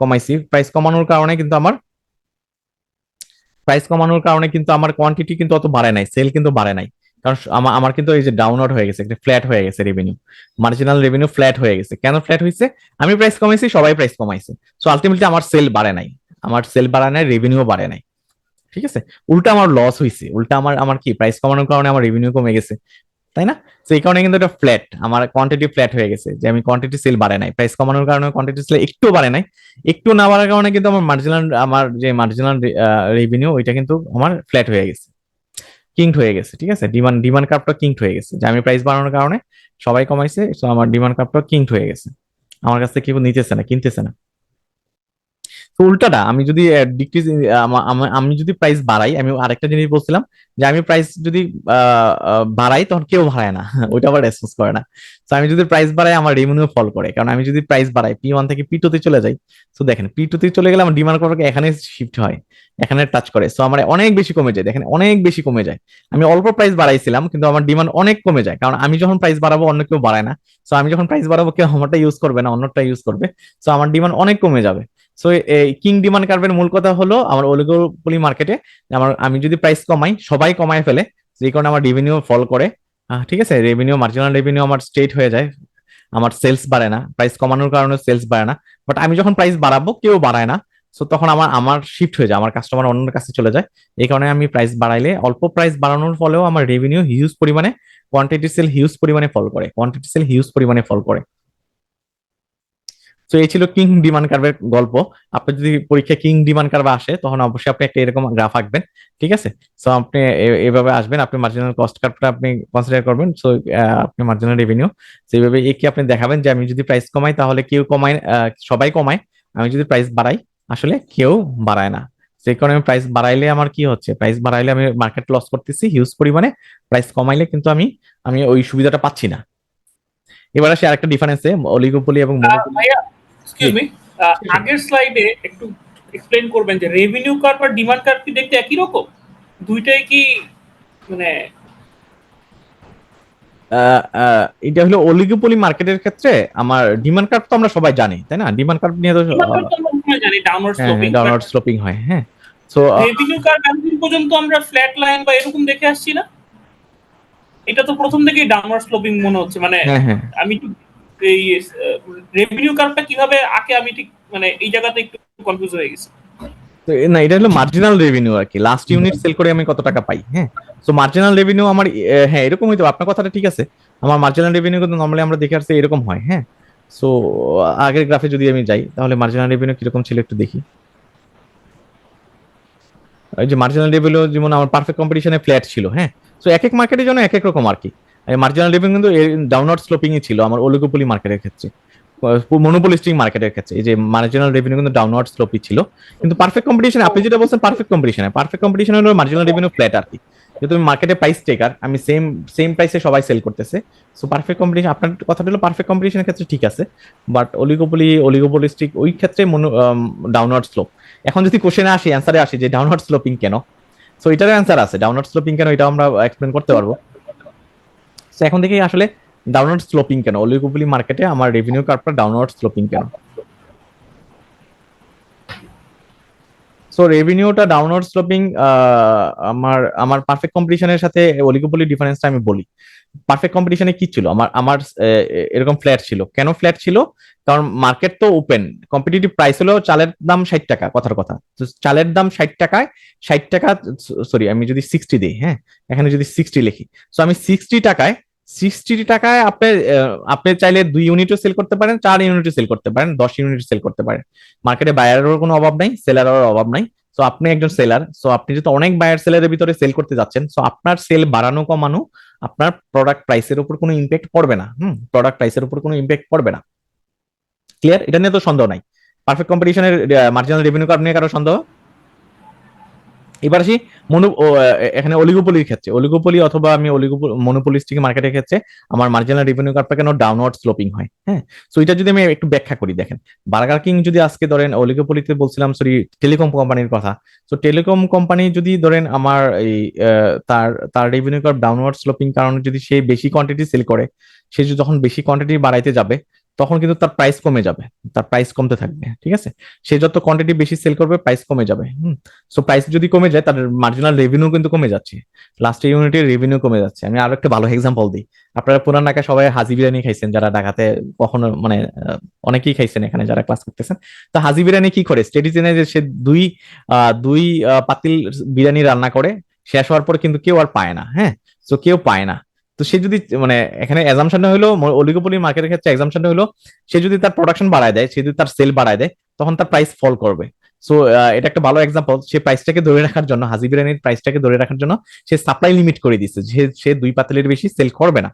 কমাইছি, প্রাইস কমানোর কারণে কিন্তু আমার কোয়ান্টিটি কিন্তু অত বাড়ে নাই, সেল কিন্তু বাড়ে নাই। কারণ আমার কিন্তু এই যে ডাউনওয়ার্ড হয়ে গেছে, একটা ফ্ল্যাট হয়ে গেছে রেভিনিউ, মার্জিনাল রেভিনিউ ফ্ল্যাট হয়ে গেছে। কেন ফ্ল্যাট হয়েছে? আমি প্রাইস কমাইছি, সবাই প্রাইস কমাইছে। সো আলটিমেটলি আমার সেল বাড়ে নাই, রেভিনিউ বাড়ে নাই। ঠিক আছে? উল্টা আমার লস হয়েছে, উল্টা আমার আমার কি প্রাইস কমানোর কারণে আমার রেভিনিউ কমে গেছে, তাই না? তো এই কারণে কিন্তু এটা ফ্ল্যাট, আমার কোয়ান্টিটি ফ্ল্যাট হয়ে গেছে, যে আমি কোয়ান্টিটি সেল বাড়ে নাই, প্রাইস কমানোর কারণে কোয়ান্টিটি সেল একটু বাড়ে নাই। একটু না বাড়ার কারণে কিন্তু আমার যে মার্জিনাল রেভিনিউ, ওইটা কিন্তু আমার ফ্ল্যাট হয়ে গেছে, কিংড হয়ে গেছে। ঠিক আছে? ডিমান্ড কার্ভটা কিংড হয়ে গেছে, যে আমি প্রাইস বাড়ানোর কারণে সবাই কমাইছে, তো আমার ডিমান্ড কার্ভটা কিংড হয়ে গেছে, আমার কাছ থেকে কেউ নিতেছে না, কিনতেছে না। তো উল্টাটা আমি যদি ডিক্রিজ, আমি যদি প্রাইস বাড়াই, আমি আরেকটা জিনিস বলছিলাম যে আমি প্রাইস যদি বাড়াই, তখন কেউ বাড়ায় না ওইটা আবার রেসপন্স করে না। তো আমি যদি প্রাইস বাড়াই, আমার রেভিনিউ ফল করে, কারণ আমি যদি প্রাইস বাড়াই, P1 থেকে P2 তে চলে যাই, তো দেখেন P2 তে চলে গেলে আমার ডিমান্ড করবে এখানে শিফট হয়, এখানে টাচ করে, সো আমার অনেক বেশি কমে যায়, দেখেন অনেক বেশি কমে যায়। আমি অল্প প্রাইস বাড়াইছিলাম, কিন্তু আমার ডিমান্ড অনেক কমে যায়, কারণ আমি যখন প্রাইস বাড়াবো অন্য কেউ বাড়ায় না। সো আমি যখন প্রাইস বাড়াবো, কেউ আমারটা ইউজ করবে না, অন্যটা ইউজ করবে। সো আমার ডিমান্ড অনেক কমে যাবে। সো এই কিং ডিমান্ড কার্ভের মূল কথা হলো, আমার অলিগোপলি মার্কেটে আমি যদি প্রাইস কমাই, সবাই কমায় ফেলে, যে কারণে আমার রেভিনিউ ফল করে। ঠিক আছে? মার্জিনাল রেভিনিউ আমার স্টেট হয়ে যায়, আমার সেলস বাড়ে না, প্রাইস কমানোর কারণে সেলস বাড়ে না। বাট আমি যখন প্রাইস বাড়াবো, কেউ বাড়ায় না। সো তখন আমার শিফট হয়ে যায়, আমার কাস্টমার অন্যের কাছে চলে যায়। এই কারণে আমি প্রাইস বাড়াইলে, অল্প প্রাইস বাড়ানোর ফলেও আমার রেভিনিউ হিউজ পরিমাণে, কোয়ান্টিটি সেল হিউজ পরিমাণে ফল করে। তো এই ছিল কিং ডিমান্ড কার্ভের গল্প। আপনি যদি পরীক্ষা কিং ডিমান্ড কার্ভ আসে, তখন অবশ্যই আপনি একটা এরকম গ্রাফ আঁকবেন। ঠিক আছে? সো আপনি এভাবে আসবেন, আপনি মার্জিনাল কস্ট কার্ভটা আপনি কনসিডার করবেন। সো আপনি মার্জিনাল রেভিনিউ সেইভাবে একে আপনি দেখাবেন যে আমি যদি প্রাইস কমাই, তাহলে কেউ কমায়, সবাই কমায়। আমি যদি প্রাইস বাড়াই, আসলে কেউ বাড়ায় না। সেই কারণে আমি প্রাইস বাড়াইলে আমার কি হচ্ছে, প্রাইস বাড়াইলে আমি মার্কেট লস করতেছি হিউজ পরিমাণে, প্রাইস কমাইলে কিন্তু আমি আমি ওই সুবিধাটা পাচ্ছি না। এবার আসি আরেকটা ডিফারেন্সে, অলিগোপলি এবং মনোপলি। ভাইয়া এক্সকিউজ মি, আগের স্লাইডে একটু এক্সপ্লেইন করবেন যে রেভিনিউ কার্ভ আর ডিমান্ড কার্ভ কি দেখতে একই রকম? দুইটাই কি মানে এটা হলো অলিগোপলি মার্কেটের ক্ষেত্রে, আমার ডিমান্ড কার্ভ তো আমরা সবাই জানি, তাই না? ডিমান্ড কার্ভ নিয়ে তো ডিমান্ড কার্ভ তো আমরা জানি ডাউনওয়ার্ড হ্যাঁ, স্লোপিং, বাট ডাউনওয়ার্ড স্লোপিং হয়। হ্যাঁ, সো রেভিনিউ কার্ভ এতদিন পর্যন্ত আমরা ফ্ল্যাট লাইন বা এরকম দেখে আসছি না? এটা তো প্রথম থেকেই ডাউনওয়ার্ড স্লোপিং মনে হচ্ছে, মানে হ্যাঁ, হ্যাঁ, আমি একটু এই রেভিনিউ কার্ভটা কিভাবে আঁকে আমি ঠিক মানে এই জায়গাতে একটু কনফিউজ হয়ে গেছি। তো না, এটা হলো মার্জিনাল রেভিনিউ আর কি, লাস্ট ইউনিট সেল করে আমি কত টাকা পাই। হ্যাঁ, সো মার্জিনাল রেভিনিউ আমার হ্যাঁ এরকম হইতো, আপনার কথাটা ঠিক আছে। আমার মার্জিনাল রেভিনিউ কিন্তু নর্মালি আমরা দেখে আসছি এরকম হয়। হ্যাঁ, সো আগের গ্রাফে যদি আমি যাই, তাহলে মার্জিনাল রেভিনিউ কিরকম ছিল একটু দেখি। এই যে মার্জিনাল রেভিনিউ যেমন আমার পারফেক্ট কম্পিটিশনে ফ্ল্যাট ছিল। হ্যাঁ, সো এক এক মার্কেটের জন্য এক এক রকম আর কি। মার্জিনাল রেভিনিউ কিন্তু ডাউনওয়ার্ড স্লোপিং ছিল আমার অলিগোপলি মার্কেটের ক্ষেত্রে, মনোপলিস্টিক মার্কেটের ক্ষেত্রে এই যে মার্জিনাল রেভিনিউ কিন্তু ডাউনওয়ার্ড স্লোপই ছিল। কিন্তু পারফেক্ট কম্পিটিশন, আপনি যেটা বলছেন পারফেক্ট কম্পিটিশন হলো মার্জিনাল রেভিনিউ ফ্ল্যাট আর কি। যেহেতু আমি মার্কেটে প্রাইস টেকার, আমি সেম সেম প্রাইসে সবাই সেল করতেছে। সো পারফেক্ট কম্পিটিশন, আপনার কথাটা হলো পারফেক্ট কম্পিটিশনের ক্ষেত্রে ঠিক আছে, বাট অলিগোপলিস্টিক ওই ক্ষেত্রে ডাউনওয়ার্ড স্লোপ। এখন যদি কোশ্চেনে আসি, অ্যান্সারে আসি যে ডাউনওয়ার্ড স্লোপিং কেন, সো এটার অ্যান্সার আছে, ডাউনওয়ার্ড স্লোপিং কেন এটা আমরা এক্সপ্লেন করতে পারবো। সো এখন দেখি আসলে ডাউনওয়ার্ড স্লোপিং কেন, অলিগোপলি মার্কেটে আমার রেভিনিউ কার্ভটা ডাউনওয়ার্ড স্লোপিং কেন। সো রেভিনিউটা ডাউনওয়ার্ড স্লোপিং, আমার আমার পারফেক্ট কম্পিটিশনের সাথে অলিগোপলি ডিফারেন্সটা আমি বলি। পারফেক্ট কম্পিটিশনে কি ছিল, আমার আমার এরকম ফ্ল্যাট ছিল। কেন ফ্ল্যাট ছিল? কারণ মার্কেট তো ওপেন, কম্পিটিটিভ প্রাইস হলো চালের দাম 60 টাকা, কথার কথা। তো চালের দাম 60 টাকায়, 60 টাকা, সরি আমি যদি 60 দিই, হ্যাঁ এখানে যদি 60 লিখি, সো আমি 60 টাকায়, 60 টাকায় আপনি আপনি চাইলে 2 ইউনিটও সেল করতে পারেন, 4 ইউনিটও সেল করতে পারেন, 10 ইউনিট সেল করতে পারেন। মার্কেটে বায়ারেরও কোনো অভাব নাই, সেলারেরও অভাব নাই। সো আপনি একজন সেলার, সো আপনি যদি অনেক বায়ার সেলারের ভিতরে সেল করতে যাচ্ছেন, সো আপনার সেল বাড়ানো কমানো আপনার প্রোডাক্ট প্রাইসের উপর কোনো ইম্প্যাক্ট পড়বে না। প্রোডাক্ট প্রাইসের উপর কোনো ইম্প্যাক্ট পড়বে না। ক্লিয়ার? এটা নিয়ে তো সন্দেহ নাই। পারফেক্ট কম্পিটিশনের মার্জিনাল রেভিনিউ কার্ভ নিয়ে কারো সন্দেহ? এবার আসি এখানে অলিগোপলির ক্ষেত্রে, অলিগোপলি অথবা আমি মনোপলিস্টিক মার্কেটের ক্ষেত্রে আমার মার্জিনাল রেভিনিউ কার্ভটা কেন ডাউনওয়ার্ড স্লোপিং হয়, হ্যাঁ। সো এটা যদি আমি একটু ব্যাখ্যা করি, দেখেন বার্গার কিং যদি আজকে ধরেন, অলিগোপলিতে বলছিলাম সরি টেলিকম কোম্পানির কথা। তো টেলিকম কোম্পানি যদি ধরেন আমার এই তার তার রেভিনিউ কার্ভ ডাউনওয়ার্ড স্লোপিং কারণে যদি সে বেশি কোয়ান্টিটি সেল করে, সে যখন বেশি কোয়ান্টিটি বাড়াইতে যাবে তখন কিন্তু তার প্রাইস কমে যাবে, তার প্রাইস কমতে থাকবে, ঠিক আছে। সে যত কোয়ান্টিটি বেশি সেল করবে প্রাইস কমে যাবে। সো প্রাইস যদি কমে যায় তাদের মার্জিনাল রেভিনিউ কিন্তু কমে যাচ্ছে, লাস্ট ইউনিটের রেভিনিউ কমে যাচ্ছে। আমি আরো একটা ভালো এক্সাম্পল দিই। আপনারা পুরান ঢাকায় সবাই হাজি বিরিয়ানি খাইছেন, যারা ঢাকাতে কখনো মানে অনেকেই খাইছেন এখানে যারা ক্লাস করতেছেন। তো হাজি বিরিয়ানি কি করে, স্টেডিজেনে যে সে দুই পাতিল বিরিয়ানি রান্না করে, শেষ হওয়ার পর কিন্তু কেউ আর পায় না, হ্যাঁ। তো কেউ পায় না। তো সে যদি মানে এখানে এজাম্পশনটা হলো, অলিগোপলি মার্কেটের ক্ষেত্রে এক্সাম্পশনটা হলো, সে যদি তার প্রোডাকশন বাড়ায় দেয়, সে যদি তার সেল বাড়ায় দেয়, তখন তার প্রাইস ফল করবে। সো এটা একটা ভালো এক্সাম্পল। সে প্রাইসটাকে ধরে রাখার জন্য, হাজি বিরিয়ানির প্রাইসটাকে ধরে রাখার জন্য সে সাপ্লাই লিমিট করে দিচ্ছে, যে সে 2 পাতিলের বেশি সেল করবে না।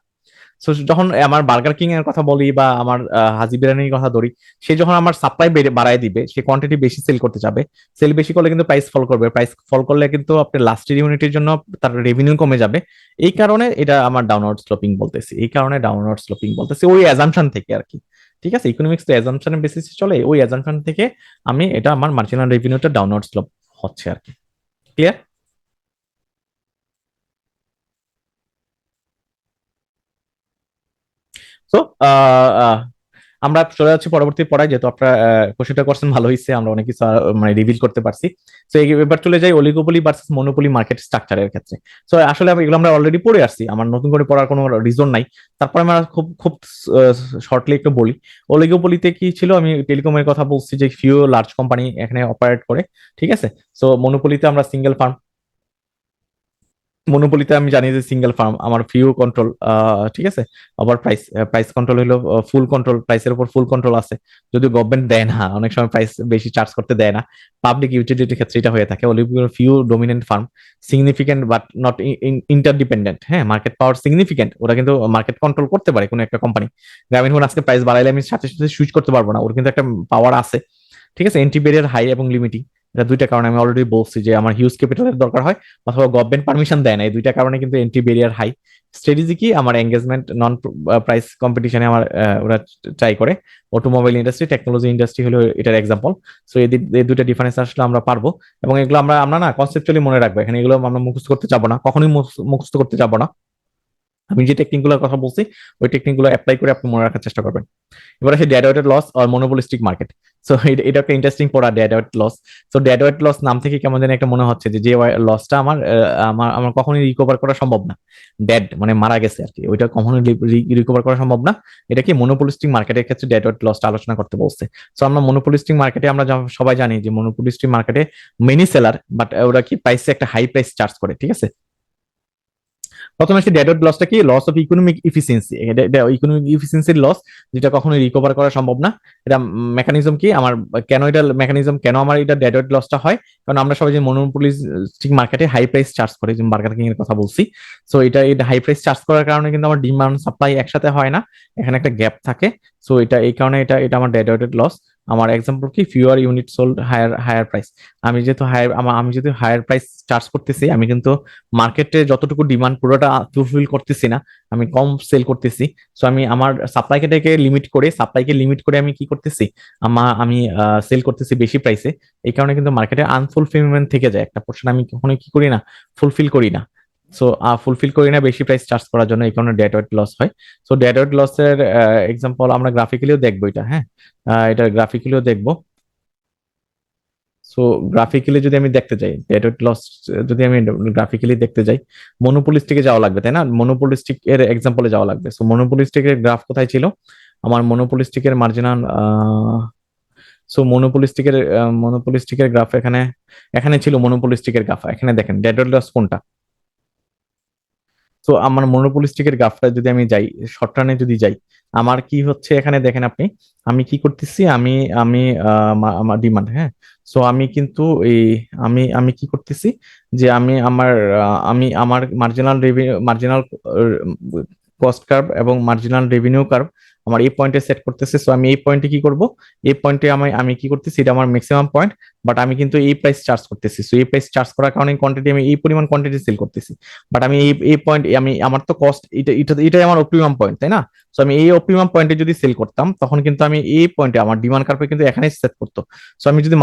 সো যখন আমার বার্গার কিং এর কথা বলি বা আমার হাজি বিরিয়ানির কথা ধরি, সে যখন আমার সাপ্লাই বাড়ায় দিবে, সে কোয়ান্টিটি বেশি সেল করতে যাবে, সেল বেশি করলে কিন্তু প্রাইস ফল করবে, প্রাইস ফল করলে কিন্তু আপনার লাস্টের ইউনিটের জন্য তার রেভিনিউ কমে যাবে। এই কারণে এটা আমার ডাউনওয়ার্ড স্লোপিং বলতেছি, এই কারণে ডাউনওয়ার্ড স্লোপিং বলতেছি, ওই অ্যাজাম্পশন থেকে আর কি। ঠিক আছে, ইকোনমিক্স তো অ্যাজাম্পশনের বেসিসে চলে, ওই অ্যাজাম্পশন থেকে আমি এটা আমার মার্জিনাল রেভিনিউটা ডাউনওয়ার্ড স্লোপ হচ্ছে আর কি। ক্লিয়ার? সো আমরা চলে যাচ্ছি পরবর্তী পড়ায়, যেহেতু আপনারা কোশ্চেনটা করছেন ভালো হয়েছে, আমরা অনেক কিছু মানে রিভিল করতে পারছি। তো এবার চলে যাই অলিগোপলি ভার্সেস মনোপলি মার্কেট স্ট্রাকচারের ক্ষেত্রে। তো আসলে এগুলো আমরা অলরেডি পড়ে আসছি, আমার নতুন করে পড়ার কোনো রিজন নাই। তারপরে আমরা খুব খুব শর্টলি একটু বলি। অলিগোপলিতে কি ছিল, আমি টেলিকমের কথা বলছি, যে ফিউ লার্জ কোম্পানি এখানে অপারেট করে, ঠিক আছে। সো মনোপলিতে আমরা সিঙ্গেল ফার্ম, মনোপলিতে আমি জানি যে সিঙ্গেল ফার্ম, আমার ফিউ কন্ট্রোল, ঠিক আছে। আবার প্রাইস প্রাইস কন্ট্রোল হলো ফুল কন্ট্রোল, প্রাইসের উপর ফুল কন্ট্রোল আছে। যদিও গভর্নমেন্ট দেয় না, অনেক সময় প্রাইস বেশি চার্জ করতে দেয় না, পাবলিক ইউটিলিটির ক্ষেত্রে এটা হয়ে থাকে। Few dominant farm, significant but not interdependent, হ্যাঁ। মার্কেট পাওয়ার সিগনিফিকেন্ট, ওরা কিন্তু মার্কেট কন্ট্রোল করতে পারে কোনো একটা কোম্পানি। গ্রামীণ ফোন আজকে প্রাইস বাড়াইলে আমি সাথে সাথে সুইচ করতে পারবো না, ওর কিন্তু একটা পাওয়ার আছে, ঠিক আছে। এন্ট্রি ব্যারিয়ার হাই এবং লিমিটিং, এটা দুইটা কারণে আমি অলরেডি বলছি যে আমার হিউজ ক্যাপিটালের দরকার হয়, অথবা গভর্নমেন্ট পারমিশন দেয় না, এই দুইটা কারণে কিন্তু এন্ট্রি ব্যারিয়ার হাই। স্ট্র্যাটেজি কি, আমার এঙ্গেজমেন্ট নন প্রাইস কম্পিটিশনে আমার ওরা ট্রাই করে। অটোমোবাইল ইন্ডাস্ট্রি, টেকনোলজি ইন্ডাস্ট্রি হলো এটার এক্সাম্পল। সো এই দুইটা ডিফারেন্স আসলে আমরা পারবো, এবং এগুলো আমরা আমরা না কনসেপচুয়ালি মনে রাখবো, এখানে এগুলো আমরা মুখস্থ করতে যাবো না, কখনোই মুখস্থ করতে যাবো না। আমি যে টেকনিক গুলোর কথা বলছি, ওই টেকনিক গুলো অ্যাপ্লাই করে আপনি মনে রাখার চেষ্টা করবেন। এবার আসে ডেড ওয়েটেড লস আর মনোপলিস্টিক মার্কেট। সো এটা একটা ইন্টারেস্টিং পড়া, dead weight loss. So dead weight loss নাম থেকে কেমন যেন একটা মনে হচ্ছে যে লসটা আমার আমার আমার কখনোই রিকভার করা সম্ভব না। ডেড মানে মারা গেছে আর কি, ওইটা কখনোই রিকভার করা সম্ভব না। এটা কি মনোপলিস্টিক মার্কেটের ক্ষেত্রে ডেড ওয়েট লসটা আলোচনা করতে বলছে। সো আমরা মনোপলিস্টিক মার্কেটে আমরা সবাই জানি যে মনোপলিস্টিক মার্কেটে মেনি সেলার, বাট ওরা কি প্রাইসে একটা হাই প্রাইস চার্জ করে, ঠিক আছে। প্রথমে আসছে ডেড লসটা কি, loss of economic efficiency, economic ইফিসিয়েন্সির লস, যেটা কখনোই রিকভার করা সম্ভব না। এটা মেকানিজম কি আমার, কেন এটা মেকানিজম, কেন আমার এটা ডেড লসটা হয়, কারণ আমরা সবাই যে মনোপলিস্টিক মার্কেটে হাই প্রাইস চার্জ করে, যে বার্গার কিং এর কথা বলছি। সো এটা হাই প্রাইস চার্জ করার কারণে কিন্তু আমার ডিমান্ড সাপ্লাই একসাথে হয় না, এখানে একটা গ্যাপ থাকে। সো এটা এই কারণে এটা এটা আমার ডেড লস। আমার এক্সাম্পল কি, fewer unit sold, higher price. আমি যেহেতু হায়ার প্রাইস চার্জ করতেছি, আমি কিন্তু মার্কেটে যতটুকু ডিমান্ড পুরোটা ফুলফিল করতেছি না, আমি কম সেল করতেছি। সো আমি আমার সাপ্লাইকে লিমিট করে আমি কি করতেছি, আমি সেল করতেছি বেশি প্রাইসে। এই কারণে কিন্তু মার্কেটে আনফুলফিলমেন্ট থেকে যায়, একটা পোর্শন আমি কখনোই কি করি না, ফুলফিল করি না। সো ফুলফিল করি না বেশি প্রাইস চার্জ করার জন্য, এই কারণে ডেড ওয়েট লস হয়। সো ডেড ওয়েট লসের এক্সাম্পল আমরা গ্রাফিক্যালিও দেখবো এটা, হ্যাঁ। এটা গ্রাফিক্যালিও দেখবো। সো গ্রাফিক্যালি যদি আমি দেখতে যাই ডেড ওয়েট লস, যদি আমি গ্রাফিক্যালি দেখতে যাই, মনোপলিস্টিকে যাওয়া লাগবে তাই না? মনোপলিস্টিক এর এক্সাম্পলে যাওয়া লাগবে। সো মনোপলিস্টিকের গ্রাফ কোথায় ছিল আমার? মনোপলিস্টিকের মার্জিনাল, সো মনোপলিস্টিকের গ্রাফ এখানে, এখানে ছিল মনোপলিস্টিকের গ্রাফ। এখানে দেখেন ডেড ওয়েট লস কোনটা। তো আমার মনোপলিস্টিকের গ্রাফটা যদি আমি যাই, শর্ট রানে যদি যাই, আমার কি হচ্ছে এখানে দেখেন আপনি, আমি কি করতেছি, আমি আমি আমার ডিমান্ড, হ্যাঁ। সো আমি কিন্তু এই আমি আমি কি করতেছি যে আমি আমার আমি আমার marginal revenue, marginal cost curve এবং মার্জিনাল রেভিনিউ কার্ভ আমার এই পয়েন্টে সেট করতেছে। সো আমি এই পয়েন্টে কি করব, এই পয়েন্টে আমি আমি কি করতেছি, এটা আমার ম্যাক্সিমাম পয়েন্ট, বাট আমি কিন্তু এই প্রাইস চার্জ করতেছি। সো এই প্রাইস চার্জ করার কারণে কোয়ান্টিটি আমি এই পরিমাণ কোয়ান্টিটি সেল করতেছি, বাট আমি এই পয়েন্ট, আমি আমার তো কস্ট এটাই আমার অপটিমাম পয়েন্ট তাই না? সো আমি এই অপটিমাম পয়েন্টে যদি সেল করতাম তখন কিন্তু আমি এই পয়েন্টে আমার ডিমান্ড কার্ভে কিন্তু এখানেই সেট করতো। সো আমি যদি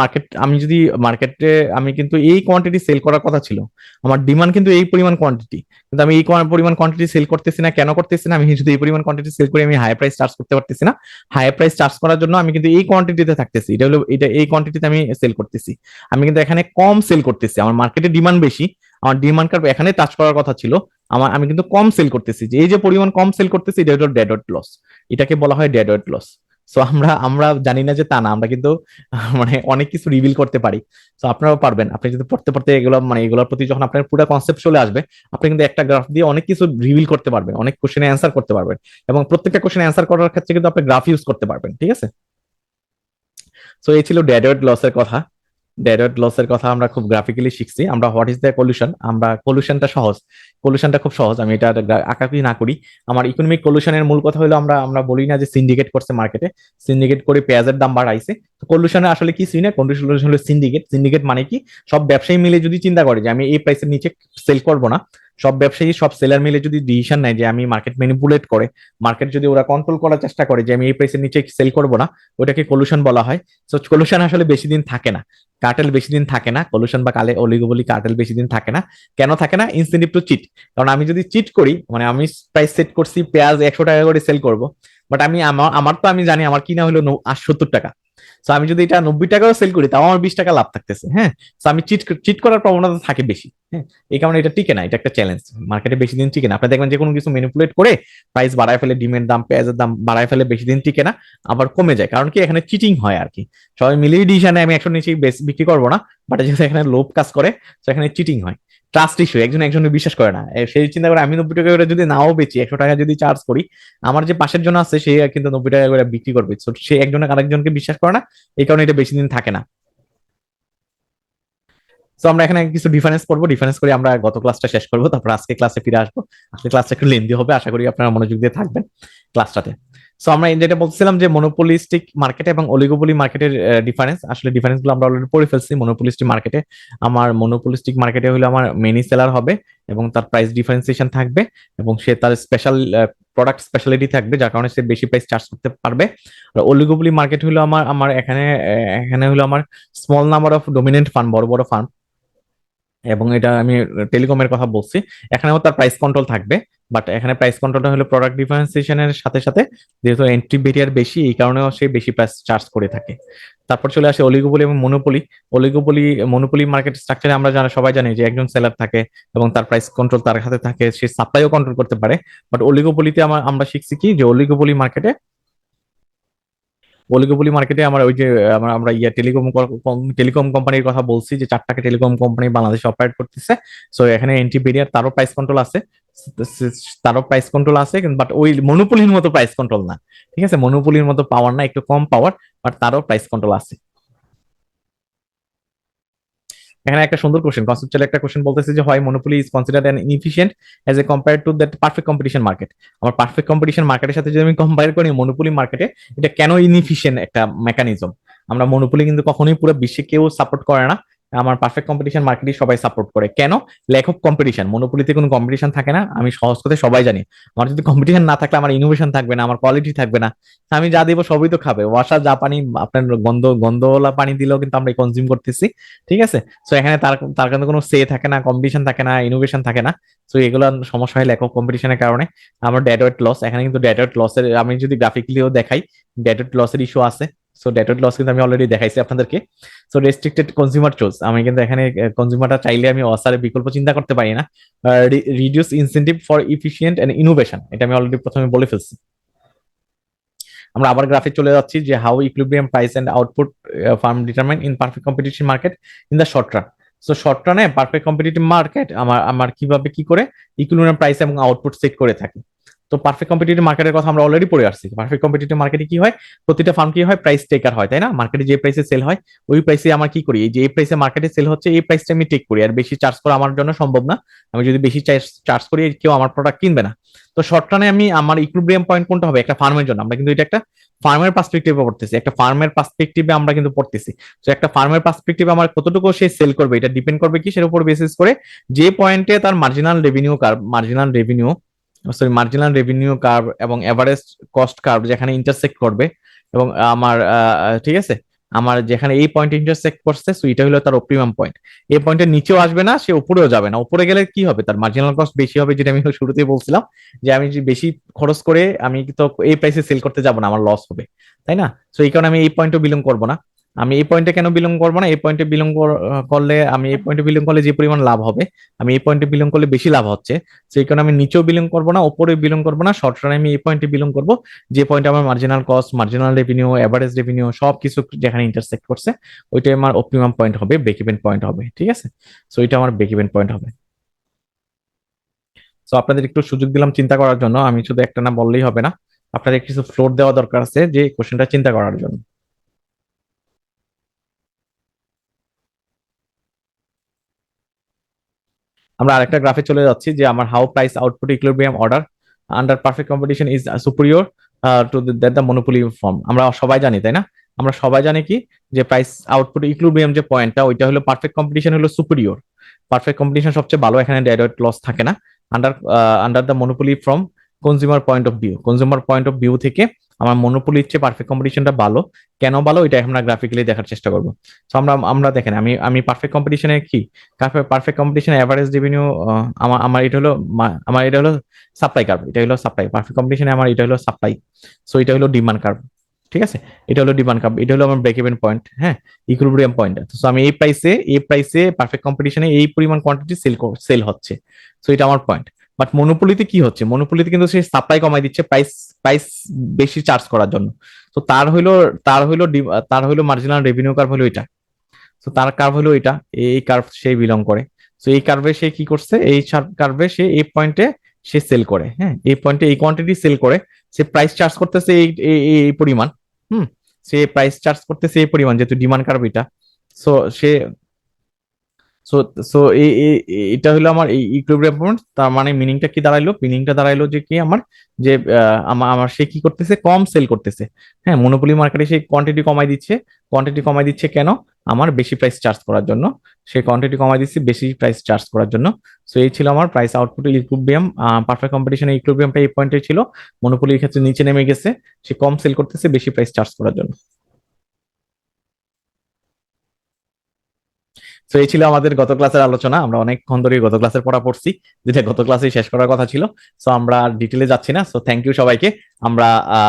মার্কেটে আমি কিন্তু এই কোয়ান্টিটি সেল করার কথা ছিল, আমার ডিমান্ড কিন্তু এই পরিমাণ কোয়ান্টিটি, কিন্তু আমি এই পরিমাণ কোয়ান্টিটি সেল করতেছি না। কেন করতেছি না? আমি যদি এই পরিমাণ কোয়ান্টিটি সেল করি আমি হাই প্রাইস চার্জ করতে পারতেছি না। হাই প্রাইস চার্জ করার জন্য আমি কিন্তু এই কোয়ান্টিটিতে থাকতেছি, এটা হলো এটা এই কোয়ান্টিটিতে আমি সেল করতেছি। আমি কিন্তু এখানে কম সেল করতেছি, আমার মার্কেটে ডিমান্ড বেশি, আমার ডিমান্ড কার্ভ এখানে টাচ করার কথা ছিল, আমি কিন্তু কম সেল করতেছি। যে এই যে পরিমাণ কম সেল করতেছি এটা হলো ডেড ওয়েট লস, এটাকে বলা হয় ডেড ওয়েট লস। সো আমরা আমরা জানি না যে তা না, আমরা কিন্তু মানে অনেক কিছু রিভিল করতে পারি। তো আপনারাও পারবেন, আপনি যদি পড়তে পড়তে এগুলো মানে এগুলোর প্রতি যখন আপনার পুরো কনসেপ্ট চলে আসবে, আপনি কিন্তু একটা গ্রাফ দিয়ে অনেক কিছু রিভিল করতে পারবেন, অনেক কোশ্চেনে অ্যান্সার করতে পারবেন, এবং প্রত্যেকটা কোশ্চেনে অ্যান্সার করার ক্ষেত্রে কিন্তু আপনি গ্রাফ ইউজ করতে পারবেন, ঠিক আছে? সো এই ছিল ডেড ওয়েট লসের কথা। ডেড ওয়েট লসের কথা আমরা খুব গ্রাফিক্যালি শিখছি। আমরা হোয়াট ইজ দ্য কলিউশন, আমরা কলিউশনটা সহজ, কলিউশনটা খুব সহজ, আমি এটা আঁকাকি না করি। আমার ইকোনমিক কলিউশনের মূল কথা হলো আমরা আমরা বলি না যে সিন্ডিকেট করছে মার্কেটে, সিন্ডিকেট করে পেঁয়াজের দাম বাড়াইছে। তো কলিউশনে আসলে কি সিনে, কলিউশন হলো সিন্ডিকেট। সিন্ডিকেট মানে কি, সব ব্যবসায়ী মিলে যদি চিন্তা করে যে আমি এই প্রাইসের নিচে সেল করব না, সব ব্যবসায়ী সব সেলার মিলে যদি ডিসিশন নেয় যে আমি মার্কেট ম্যানিপুলেট করে, মার্কেট যদি ওরা কন্ট্রোল করার চেষ্টা করে যে আমি এই প্রাইসের নিচে সেল করব না, ওটাকে কলিউশন বলা হয়। তো কলিউশন আসলে বেশি দিন থাকে না, কার্টেল বেশি দিন থাকে না, কলিউশন বা কালে অলিগোপলি কার্টেল বেশি দিন থাকে না। কেন থাকে না? Incentive to cheat. কারণ আমি যদি চিট করি, মানে আমি প্রাইস সেট করছি পেঁয়াজ 100 টাকা করে সেল করব, বাট আমি আমার তো আমি জানি আমার কিনা হলো 70 টাকা। তো আমি যদি এটা 90 টাকাও সেল করি তাও আমার 20 টাকা লাভ থাকতেছে, হ্যাঁ। তো আমি চিট চিট করার প্রবণতা থাকে বেশি, হ্যাঁ। এই কারণে এটা টিকে না, এটা একটা চ্যালেঞ্জ, মার্কেটে বেশি দিন টিকে না। আপনি দেখবেন যে কোনো কিছু ম্যানিপুলেট করে প্রাইস বাড়ায় ফেলে, ডিমের দাম পেঁয়াজের দাম বাড়ায় ফেলে, বেশি দিন টিকে না, আবার কমে যায়। কারণ কি, এখানে চিটিং হয় আর কি। সবাই মিলিয়ে ডিসিশনে আমি 100 নিচে বিক্রি করবো না, বাট যেহেতু এখানে লোভ কাজ করে, তো এখানে চিটিং হয়। ট্রাস্ট ইস্যু, একজন একজনের বিশ্বাস করে না, সেই চিন্তা করে আমি 90 টাকা করে যদি নাও বেচি, 100 টাকা যদি চার্জ করি, আমার যে পাশের জন আছে সে কিন্তু 90 টাকা করে বিক্রি করবে। সে একজনের আরেকজনকে বিশ্বাস করে না, এই কারণে এটা বেশি দিন থাকে না। তো আমরা এখানে কিছু ডিফারেন্স করবো, ডিফারেন্স করে আমরা গত ক্লাসটা শেষ করবো, তারপর আজকে ক্লাসে ফিরে আসবো। আজকে ক্লাসটা একটু লেন্দি হবে, আশা করি আপনারা মনোযোগ দিয়ে থাকবেন ক্লাসটাতে। সো আমরা যেটা বলছিলাম যে মনোপলিস্টিক মার্কেটে এবং অলিগোপলি মার্কেটের ডিফারেন্স, আসলে ডিফারেন্স গুলো আমরা অলরেডি পড়ে ফেলছি। মনোপলিস্টিক মার্কেটে হলো আমার মেনি সেলার হবে এবং তার প্রাইস ডিফারেন্সিয়েশন থাকবে, এবং সে তার স্পেশাল প্রোডাক্ট স্পেশালিটি থাকবে, যার কারণে সে বেশি প্রাইস চার্জ করতে পারবে। আর অলিগোপলি মার্কেট হলো আমার আমার এখানে এখানে হলো আমার small number of dominant farm, বড় বড় ফার্ম, এবং এটা আমি টেলিকমের কথা বলছি। এখানেও তার প্রাইস কন্ট্রোল থাকবে, বাট এখানে প্রাইস কন্ট্রোলটা হলো প্রোডাক্ট ডিফারেন্সিয়েশনের সাথে সাথে, যেহেতু এন্ট্রি ব্যারিয়ার বেশি এই কারণেও সে বেশি প্রাইস চার্জ করে থাকে। তারপর চলে আসে অলিগোপলি এবং মনোপলি। মনোপলি মার্কেট স্ট্রাকচারে আমরা সবাই জানি যে একজন সেলার থাকে এবং তার প্রাইস কন্ট্রোল তার হাতে থাকে, সে সাপ্লাইও কন্ট্রোল করতে পারে। বাট অলিগোপলিতে আমরা শিখছি কি, যে অলিগোপলি মার্কেটে আমার ওই যে আমরা টেলিকম কোম্পানির কথা বলছি, যে 4টা টেলিকম কোম্পানি বাংলাদেশে অপারেট করতেছে। সো এখানে এন্ট্রি ব্যারিয়ার, তারও প্রাইস কন্ট্রোল আছে, কিন্তু বাট ওই মনোপলির মতো প্রাইস কন্ট্রোল না, ঠিক আছে? মনোপলির মতো পাওয়ার না, একটু কম পাওয়ার, বাট তারও প্রাইস কন্ট্রোল আছে। এখানে একটা সুন্দর কোশ্চেন, কনসেপচুয়াল একটা কোশ্চেন বলতেছে যে হয় monopoly is considered an inefficient as a compare to that perfect competition market. আমার পারফেক্ট কম্পিটিশন মার্কেটের সাথে যদি আমি কম্পেয়ার করি মনোপলি মার্কেটে, এটা কেন ইনএফিশিয়েন্ট একটা মেকানিজম। আমরা মনোপলি কিন্তু কখনোই পুরো বিশ্বে কেউ সাপোর্ট করে না, আমার পারফেক্ট কম্পিটিশন মার্কেটই সবাই সাপোর্ট করে। কেন? Lack of competition. মনোপলিতে কোনো কম্পিটিশন থাকে না, আমি সহজ কথা সবাই জানি। আমার যদি কম্পিটিশন না থাকলে আমার ইনোভেশন থাকবে না, আমার কোয়ালিটি থাকবে না। আমি যা দেবো সবই তো খাবে, ওয়াসা যা পানি আপনার গন্ধওয়ালা পানি দিলেও কিন্তু আমরা কনজিউম করতেছি, ঠিক আছে? সো এখানে তার তার কিন্তু কোনো সে থাকে না, কম্পিটিশন থাকে না, ইনোভেশন থাকে না। সো এগুলো সমস্যা হয় ল্যাক অফ কম্পিটিশনের কারণে। আমার ডেড ওয়েট লস, এখানে কিন্তু ডেড ওয়েট লসের আমি যদি গ্রাফিক্যালিও দেখাই, ডেড ওয়েট লসের ইস্যু আছে। সো ডেট ওয়েট লস কিন্তু আমি অলরেডি দেখাইছি আপনাদেরকে। সো রেস্ট্রিক্টেড কনজিউমার চোজ, আমি কিন্তু এখানে কনজিউমারটা চাইলে আমি অসারে বিকল্প চিন্তা করতে পারি না। Reduce incentive for efficient and innovation, এটা আমি অলরেডি প্রথমে বলে ফেলছি। আমরা আবার গ্রাফে চলে যাচ্ছি যে how equilibrium price and output firm determine in perfect competition market in the short run. So short রানে পারফেক্ট কম্পিটিটিভ মার্কেট আমার আমার কিভাবে কি করে ইকুইলিব্রিয়াম প্রাইস এবং আউটপুট সেট করে থাকে। তো পারফেক্ট কম্পিটিটিভ মার্কেটের কথা আমরা অলরেডি পড়ে আসছি। পারফেক্ট কম্পিটিটিভ মার্কেটে কি হয়, প্রতিটা ফার্ম কি হয়, প্রাইস টেকার হয়, তাই না? মার্কেটে যে প্রাইসে সেল হয় ওই প্রাইসে আমার কি করি, এই যে এই প্রাইসে মার্কেটে সেল হচ্ছে এই প্রাইসটা আমি টেক করি, আর বেশি চার্জ করা আমার জন্য সম্ভব না। আমি যদি বেশি চার্জ করি কেউ আমার প্রোডাক্ট কিনবে না। তো শর্ট রানে আমি আমার ইকুইলিব্রিয়াম পয়েন্ট কোনটা হবে একটা ফার্মের জন্য, আমরা কিন্তু এটা একটা ফার্মের পার্সপেক্টিভে পড়তেছি, একটা ফার্মের পার্সপেক্টিভে আমরা কিন্তু পড়তেছি। তো একটা ফার্মের পার্সপেক্টিভে আমার কতটুকু সে সেল করবে এটা ডিপেন্ড করবে কি, সেটার উপর বেসিস করে যে পয়েন্টে তার মার্জিনাল রেভিনিউ কার্ভ এবং এভারেজ কস্ট কার্ভ যেখানে ইন্টারসেক্ট করবে এবং আমার ঠিক আছে, আমার যেখানে এই পয়েন্ট ইন্টারসেক্ট করছে, সো এটা হলো তার অপটিমাম পয়েন্ট। এই পয়েন্টের নিচেও আসবে না, সে উপরেও যাবে না। উপরে গেলে কি হবে, তার মার্জিনাল কস্ট বেশি হবে, যেটা আমি শুরুতেই বলছিলাম যে আমি যে বেশি খরচ করে আমি তো এই প্রাইসে সেল করতে যাব না, আমার লস হবে, তাই না? সো এই কারণে আমি এই পয়েন্টও বিলং করবো না। আমি এই পয়েন্টে কেন বিলং করবো না, এই পয়েন্টে বিলং করলে আমি এই পয়েন্টে বিলং করলে যে পরিমাণ লাভ হবে, আমি এই পয়েন্টে বিলং করলে বেশি লাভ হচ্ছে, সেই কারণে আমি নিচেও বিলং করবো না, উপরে বিলং করবো না। শর্ট রানে আমি এই পয়েন্টে বিলং করবো যে পয়েন্টে আমার marginal cost, marginal revenue, average revenue সবকিছু যেখানে ইন্টারসেক্ট করছে ওইটাই আমার অপটিমাম পয়েন্ট হবে, ব্রেক ইভেন পয়েন্ট হবে, ঠিক আছে? সো এটা আমার ব্রেক ইভেন পয়েন্ট হবে। সো আপনাদের একটু সুযোগ দিলাম চিন্তা করার জন্য, আমি শুধু একটা না বললেই হবে না, আপনাদের কিছু ফ্লোর দেওয়া দরকার আছে যে কোশ্চেনটা চিন্তা করার জন্য। আমরা আরেকটা গ্রাফে চলে যাচ্ছি যে আমার how price output equilibrium order under perfect competition is superior to that the monopoly form. আমরা সবাই জানি, তাই না? আমরা সবাই জানি কি যে প্রাইস আউটপুট ইকুইলিব্রিয়াম যে পয়েন্টটা ওইটা হলো পারফেক্ট কম্পিটিশন হলো সুপিরিয়র। পারফেক্ট কম্পিটিশন সবচেয়ে ভালো, এখানে ডাইরেক্ট লস থাকে না। Under under the monopoly from consumer point of view থেকে আমার মনোপলির চেয়ে পারফেক্ট কম্পিটিশনটা ভালো। কেন ভালো এটা আমরা গ্রাফিক্যালি দেখার চেষ্টা করবো। তো আমরা আমরা দেখেন আমি আমি পারফেক্ট কম্পিটিশনে কি, পারফেক্ট কম্পিটিশন এভারেজ রেভিনিউ আমার আমার এটা হলো আমার এটা হলো সাপ্লাই কার্ভ, এটা হলো সাপ্লাই। পারফেক্ট কম্পিটিশনে আমার এটা হলো সাপ্লাই, সো এটা হলো ডিমান্ড কার্ভ, ঠিক আছে? এটা হলো ডিমান্ড কার্ভ, এটা হলো আমার ব্রেক ইভেন পয়েন্ট, হ্যাঁ, ইকুইলিব্রিয়াম পয়েন্ট। সো আমি এই প্রাইসে পারফেক্ট কম্পিটিশনে এই পরিমাণ কোয়ান্টিটি সেল হচ্ছে, সো এটা আমার পয়েন্ট। বাট মনোপলিতে কি হচ্ছে, মনোপলিতে কিন্তু সে সাপ্লাই কমাই দিচ্ছে প্রাইস প্রাইস বেশি চার্জ করার জন্য। তো তার হইলো মার্জিনাল রেভিনিউ কার্ভ হলো এটা। তো তার কার্ভ হলো এটা, এই কার্ভ সে বিলং করে। তো এই কার্ভে সে কি করছে, এই কার্ভে সে এই পয়েন্টে সে সেল করে, হ্যাঁ, এই পয়েন্টে এই কোয়ান্টিটি সেল করে। সে প্রাইস চার্জ করতেছে এই পরিমাণ, হুম, সে প্রাইস চার্জ করতেছে এই পরিমাণ, যেহেতু ডিমান্ড কার্ভ এটা। সো সে সো সো এটা হলো আমার এই ইকুইলিব্রিয়াম পয়েন্ট। তার মানে মিনিংটা দাঁড়াইলো যে কি আমার, যে আমার সে কি করতেছে, কম সেল করতেছে, হ্যাঁ, মনোপলি মার্কেটে সে কোয়ান্টিটি কমাই দিচ্ছে কেন, আমার বেশি প্রাইস চার্জ করার জন্য। সে কোয়ান্টিটি কমাই দিচ্ছে বেশি প্রাইস চার্জ করার জন্য। সো এই ছিল আমার প্রাইস আউটপুট ইকুইলিব্রিয়াম। পারফেক্ট কম্পিটিশনের ইকুইলিব্রিয়ামটা এই পয়েন্টে ছিল, মনোপলির ক্ষেত্রে নিচে নেমে গেছে, সে কম সেল করতেছে বেশি প্রাইস চার্জ করার জন্য। তো এই ছিল আমাদের গত ক্লাসের আলোচনা। আমরা অনেকক্ষণ ধরে গত ক্লাসের পড়া পড়ছি, যেটা গত ক্লাসে শেষ করার কথা ছিল। সো আমরা ডিটেলে যাচ্ছি না। সো থ্যাংক ইউ সবাইকে। আমরা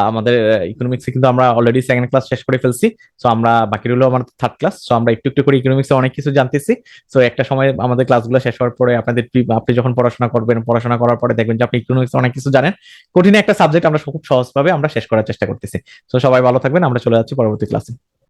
আমাদের ইকোনমিক্সে কিন্তু আমরা অলরেডি সেকেন্ড ক্লাস শেষ করে ফেলছি। সো আমরা বাকি রইলো আমার থার্ড ক্লাস। সো আমরা একটু একটু করে ইকোনমিক্সে অনেক কিছু জানতেছি। সো একটা সময় আমাদের ক্লাসগুলো শেষ হওয়ার পরে আপনি যখন পড়াশোনা করবেন, পড়াশোনা করার পরে দেখবেন যে আপনি ইকোনমিক্সে অনেক কিছু জানেন। কঠিন একটা সাবজেক্ট আমরা খুব সহজভাবে আমরা শেষ করার চেষ্টা করতেছি। সো সবাই ভালো থাকবেন, আমরা চলে যাচ্ছি পরবর্তী ক্লাসে।